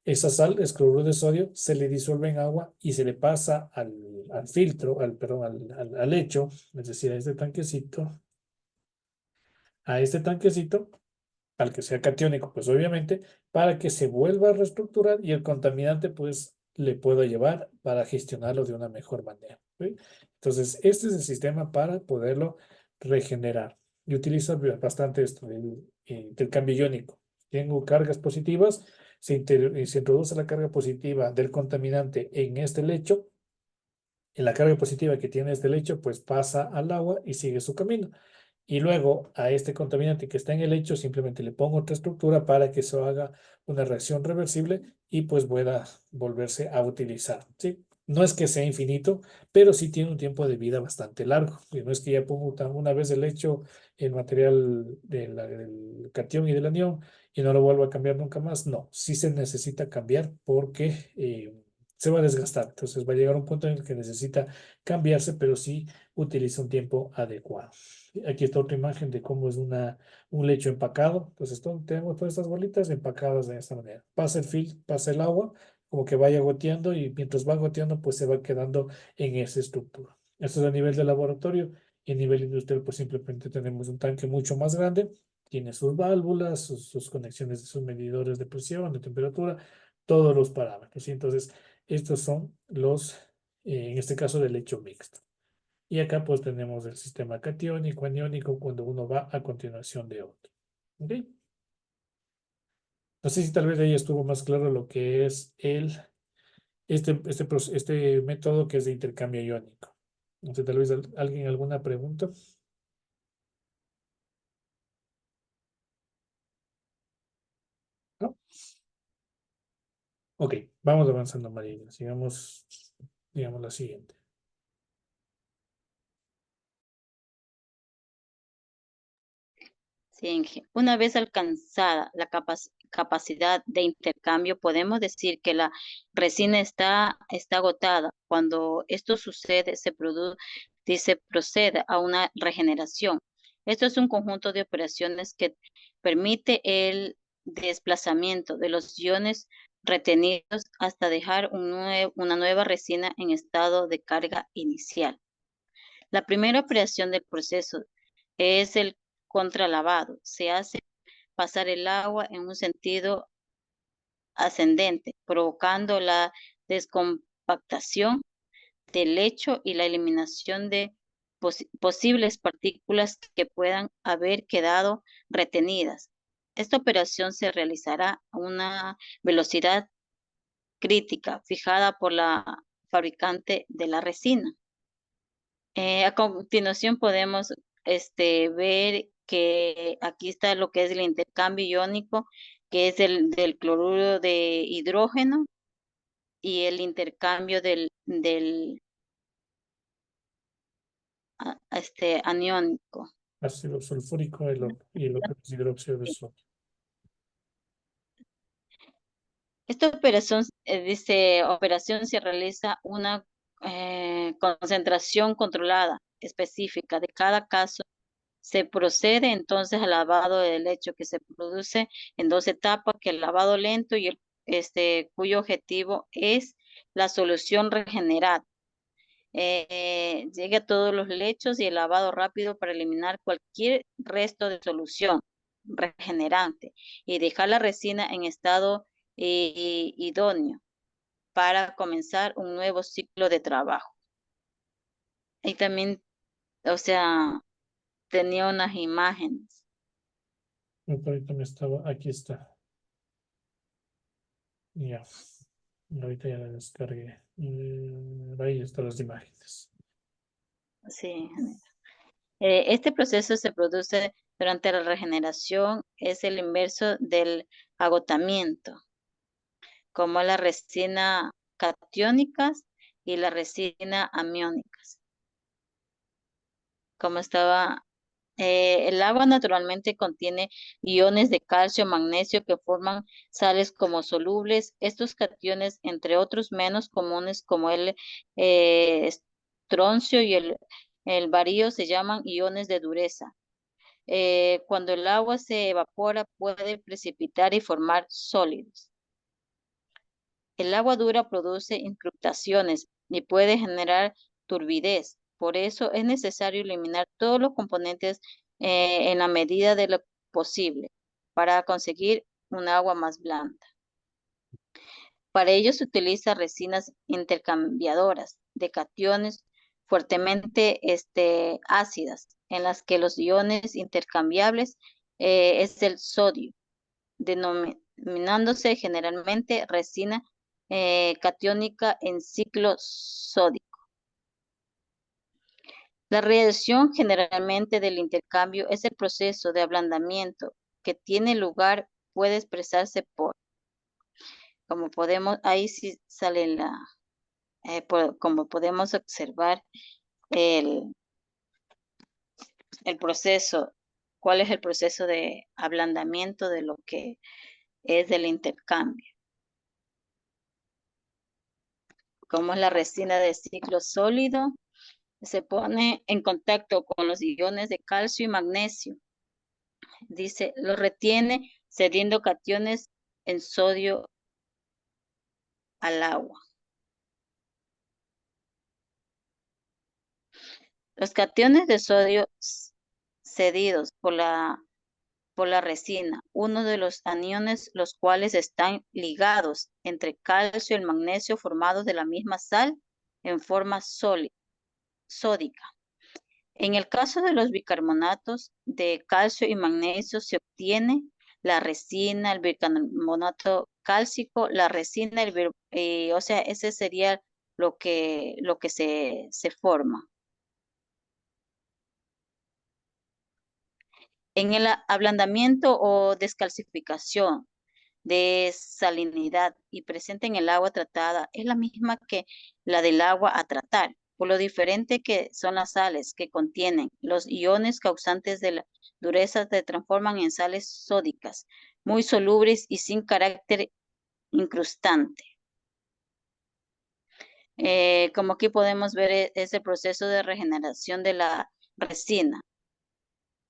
Esa sal es cloruro de sodio, se le disuelve en agua y se le pasa al filtro, perdón, al lecho, es decir, a este tanquecito al que sea catiónico, pues obviamente, para que se vuelva a reestructurar y el contaminante pues le pueda llevar para gestionarlo de una mejor manera. ¿Sí? Entonces, este es el sistema para poderlo regenerar. Y utiliza bastante esto, el intercambio iónico. Tengo cargas positivas, se introduce la carga positiva del contaminante en este lecho. En la carga positiva que tiene este lecho, pues pasa al agua y sigue su camino. Y luego a este contaminante que está en el lecho simplemente le pongo otra estructura para que eso haga una reacción reversible y pues pueda volverse a utilizar, ¿sí? No es que sea infinito, pero sí tiene un tiempo de vida bastante largo. Y no es que ya pongo una vez el lecho el material del catión y del anión y no lo vuelvo a cambiar nunca más. No, sí se necesita cambiar porque se va a desgastar. Entonces va a llegar un punto en el que necesita cambiarse, pero sí utiliza un tiempo adecuado. Aquí está otra imagen de cómo es un lecho empacado. Entonces tenemos todas estas bolitas empacadas de esta manera. Pasa el agua, como que vaya goteando y mientras va goteando pues se va quedando en esa estructura. Esto es a nivel de laboratorio y a nivel industrial pues simplemente tenemos un tanque mucho más grande. Tiene sus válvulas, sus conexiones de sus medidores de presión, de temperatura, todos los parámetros. Y entonces estos son en este caso, del lecho mixto. Y acá pues tenemos el sistema catiónico, aniónico, cuando uno va a continuación de otro. ¿Ok? No sé si tal vez ahí estuvo más claro lo que es este método que es de intercambio iónico. No sé, tal vez alguien alguna pregunta. ¿No? Ok, vamos avanzando, María. Sigamos, digamos, la siguiente. sí, una vez alcanzada la capacidad de intercambio, podemos decir que la resina está agotada. Cuando esto sucede, se procede a una regeneración. Esto es un conjunto de operaciones que permite el desplazamiento de los iones retenidos hasta dejar una nueva resina en estado de carga inicial. La primera operación del proceso es el contralavado. Se hace pasar el agua en un sentido ascendente, provocando la descompactación del lecho y la eliminación de posibles partículas que puedan haber quedado retenidas. Esta operación se realizará a una velocidad crítica fijada por la fabricante de la resina. A continuación podemos ver que aquí está lo que es el intercambio iónico, que es del cloruro de hidrógeno y el intercambio del aniónico. Ácido sulfúrico y lo que es hidróxido de sodio. Esta operación se realiza una concentración controlada específica de cada caso. Se procede entonces al lavado del hecho, que se produce en 2 etapas, que el lavado lento y cuyo objetivo es la solución regenerada. Llega a todos los lechos y el lavado rápido para eliminar cualquier resto de solución regenerante y dejar la resina en estado idóneo para comenzar un nuevo ciclo de trabajo. Y también, tenía unas imágenes. Ahorita aquí está. Ya. Ahorita ya la descargué. Ahí están las imágenes. Sí. Este proceso se produce durante la regeneración, es el inverso del agotamiento, como la resina catiónicas y la resina amiónicas. Como estaba, el agua naturalmente contiene iones de calcio, magnesio que forman sales como solubles. Estos cationes, entre otros menos comunes como el estroncio y el bario, se llaman iones de dureza. Cuando el agua se evapora puede precipitar y formar sólidos. El agua dura produce incrustaciones y puede generar turbidez. Por eso es necesario eliminar todos los componentes en la medida de lo posible para conseguir un agua más blanda. Para ello se utiliza resinas intercambiadoras de cationes fuertemente ácidas, en las que los iones intercambiables es el sodio, denominándose generalmente resina catiónica en ciclo sódico. La reacción generalmente del intercambio es el proceso de ablandamiento que tiene lugar, puede expresarse por, como podemos, ahí sí sale como podemos observar el proceso, cuál es el proceso de ablandamiento de lo que es del intercambio. Como es la resina de ciclo sólido, se pone en contacto con los iones de calcio y magnesio. Dice, lo retiene cediendo cationes en sodio al agua. Los cationes de sodio cedidos por la resina, uno de los aniones, los cuales están ligados entre calcio y el magnesio formados de la misma sal en forma sódica. En el caso de los bicarbonatos de calcio y magnesio se obtiene la resina, el bicarbonato cálcico, la resina, ese sería lo que se forma. En el ablandamiento o descalcificación de salinidad y presente en el agua tratada es la misma que la del agua a tratar, por lo diferente que son las sales que contienen. Los iones causantes de la dureza se transforman en sales sódicas, muy solubles y sin carácter incrustante. Como aquí podemos ver ese proceso de regeneración de la resina,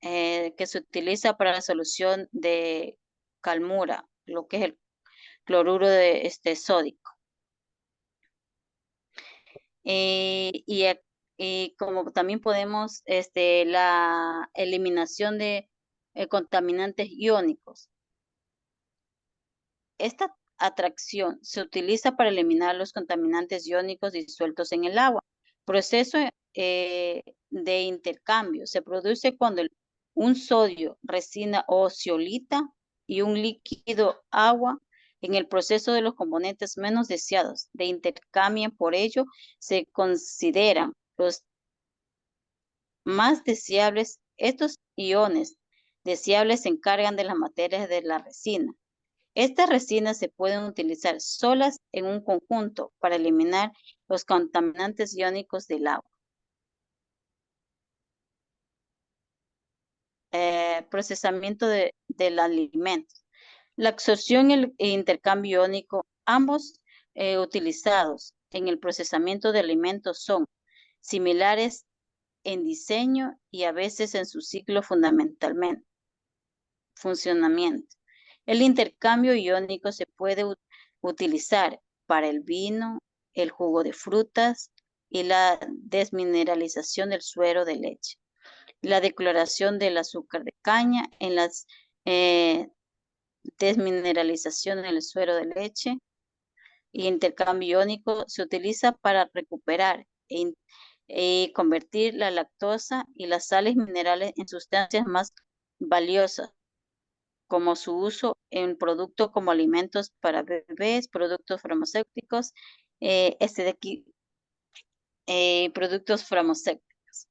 que se utiliza para la solución de calmura, lo que es el cloruro de sódico. Y como también podemos, la eliminación de contaminantes iónicos. Esta atracción se utiliza para eliminar los contaminantes iónicos disueltos en el agua. Proceso de intercambio se produce cuando un sodio, resina o zeolita y un líquido agua en el proceso de los componentes menos deseados de intercambian, por ello se consideran los más deseables. Estos iones deseables se encargan de las materias de la resina. Estas resinas se pueden utilizar solas en un conjunto para eliminar los contaminantes iónicos del agua. Procesamiento del alimento. La absorción y el intercambio iónico, ambos utilizados en el procesamiento de alimentos, son similares en diseño y a veces en su ciclo funcionamiento. El intercambio iónico se puede utilizar para el vino, el jugo de frutas y la desmineralización del suero de leche. La decoloración del azúcar de caña en la desmineralización del suero de leche y intercambio iónico se utiliza para recuperar y convertir la lactosa y las sales minerales en sustancias más valiosas, como su uso en productos como alimentos para bebés, productos farmacéuticos, productos farmacéuticos.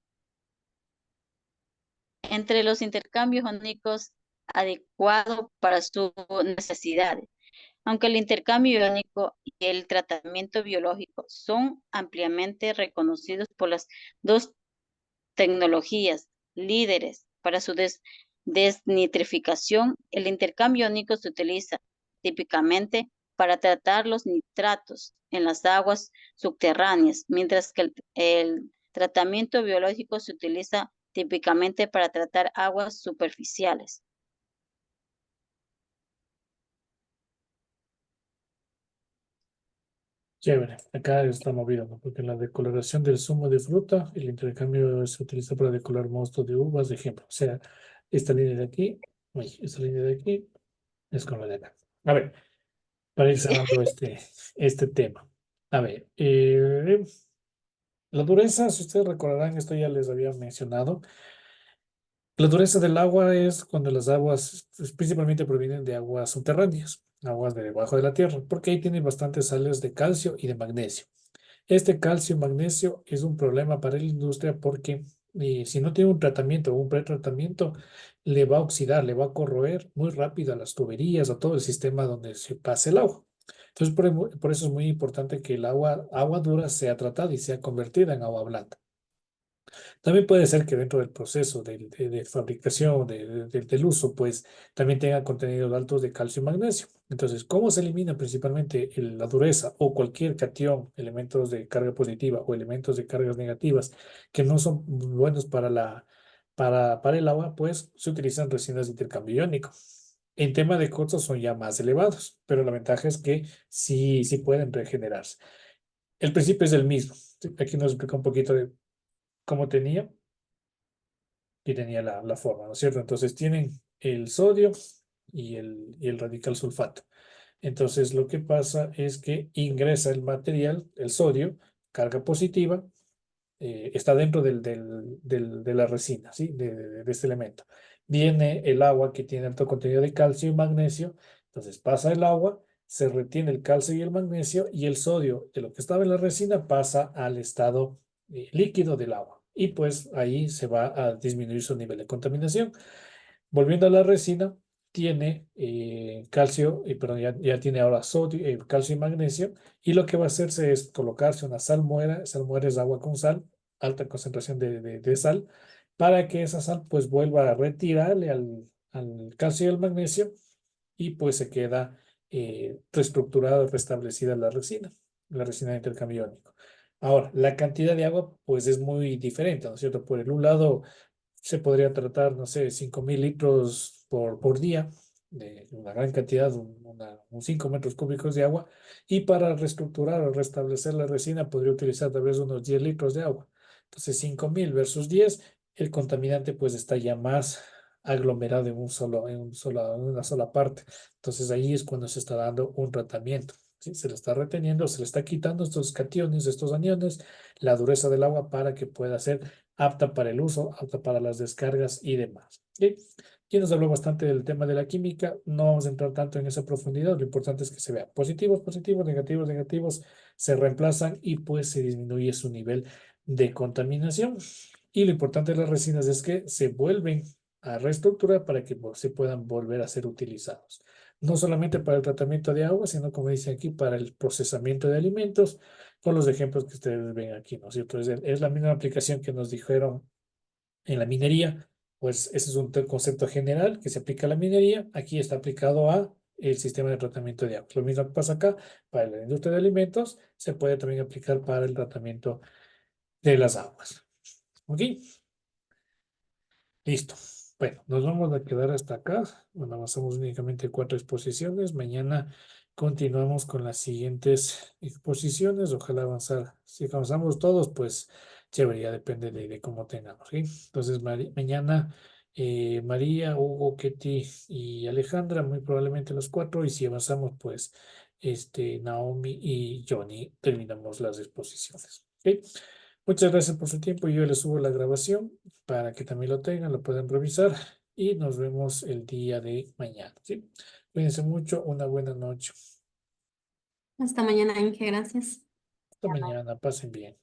Entre los intercambios iónicos adecuados para sus necesidades. Aunque el intercambio iónico y el tratamiento biológico son ampliamente reconocidos por las dos tecnologías líderes para su desnitrificación, el intercambio iónico se utiliza típicamente para tratar los nitratos en las aguas subterráneas, mientras que el tratamiento biológico se utiliza típicamente para tratar aguas superficiales. Chévere, acá está movido, ¿no? Porque la decoloración del zumo de fruta, el intercambio se utiliza para decolorar mosto de uvas, de ejemplo. O sea, esta línea de aquí, esta línea de aquí es con la de acá. A ver, para ir cerrando este tema. A ver, la dureza, si ustedes recordarán, esto ya les había mencionado. La dureza del agua es cuando las aguas principalmente provienen de aguas subterráneas, aguas de debajo de la tierra, porque ahí tienen bastantes sales de calcio y de magnesio. Este calcio y magnesio es un problema para la industria porque si no tiene un tratamiento o un pretratamiento, le va a oxidar, le va a corroer muy rápido a las tuberías, a todo el sistema donde se pase el agua. Entonces, por eso es muy importante que el agua dura sea tratada y sea convertida en agua blanda. También puede ser que dentro del proceso de fabricación, del uso, pues también tenga contenidos altos de calcio y magnesio. Entonces, ¿cómo se elimina principalmente la dureza o cualquier catión, elementos de carga positiva o elementos de cargas negativas que no son buenos para el agua? Pues se utilizan resinas de intercambio iónico. En tema de costos son ya más elevados, pero la ventaja es que sí pueden regenerarse. El principio es el mismo. Aquí nos explica un poquito de cómo tenía la forma, ¿no es cierto? Entonces tienen el sodio y el radical sulfato. Entonces lo que pasa es que ingresa el material, el sodio, carga positiva, está dentro de la resina, ¿sí? De este elemento. Viene el agua que tiene alto contenido de calcio y magnesio, entonces pasa el agua, se retiene el calcio y el magnesio y el sodio de lo que estaba en la resina pasa al estado líquido del agua. Y pues ahí se va a disminuir su nivel de contaminación. Volviendo a la resina, tiene calcio, perdón, ya tiene ahora sodio, calcio y magnesio, y lo que va a hacerse es colocarse una salmuera es agua con sal, alta concentración de sal, para que esa sal pues vuelva a retirarle al calcio y al magnesio, y pues se queda reestructurada, restablecida la resina de intercambio iónico. Ahora, la cantidad de agua pues es muy diferente, ¿no es cierto? Por un lado, se podría tratar, no sé, 5.000 litros por día, de una gran cantidad, un 5 metros cúbicos de agua, y para reestructurar o restablecer la resina podría utilizar tal vez unos 10 litros de agua. Entonces, 5.000 versus 10, el contaminante pues está ya más aglomerado en una sola parte. Entonces, ahí es cuando se está dando un tratamiento. ¿Sí? Se le está reteniendo, se le está quitando estos cationes, estos aniones, la dureza del agua para que pueda ser apta para el uso, apta para las descargas y demás. ¿Sí? Y nos habló bastante del tema de la química. No vamos a entrar tanto en esa profundidad. Lo importante es que se vea positivos, positivos, negativos, negativos, se reemplazan y pues se disminuye su nivel de contaminación. Y lo importante de las resinas es que se vuelven a reestructurar para que se puedan volver a ser utilizados. No solamente para el tratamiento de agua, sino como dice aquí, para el procesamiento de alimentos, con los ejemplos que ustedes ven aquí, ¿no es cierto? Es la misma aplicación que nos dijeron en la minería, pues ese es un concepto general que se aplica a la minería, aquí está aplicado a el sistema de tratamiento de agua. Lo mismo que pasa acá para la industria de alimentos, se puede también aplicar para el tratamiento de las aguas. ¿Ok? Listo. Bueno, nos vamos a quedar hasta acá. Bueno, avanzamos únicamente 4 exposiciones. Mañana continuamos con las siguientes exposiciones. Ojalá avanzar. Si avanzamos todos, pues chévere, ya depende de cómo tengamos. ¿Sí? Entonces, mañana María, Hugo, Ketty y Alejandra, muy probablemente los 4. Y si avanzamos, pues Naomi y Johnny terminamos las exposiciones. ¿Ok? Muchas gracias por su tiempo. Yo les subo la grabación para que también lo tengan, lo puedan revisar y nos vemos el día de mañana. ¿Sí? Cuídense mucho, una buena noche. Hasta mañana, Inge, gracias. Hasta mañana, pasen bien.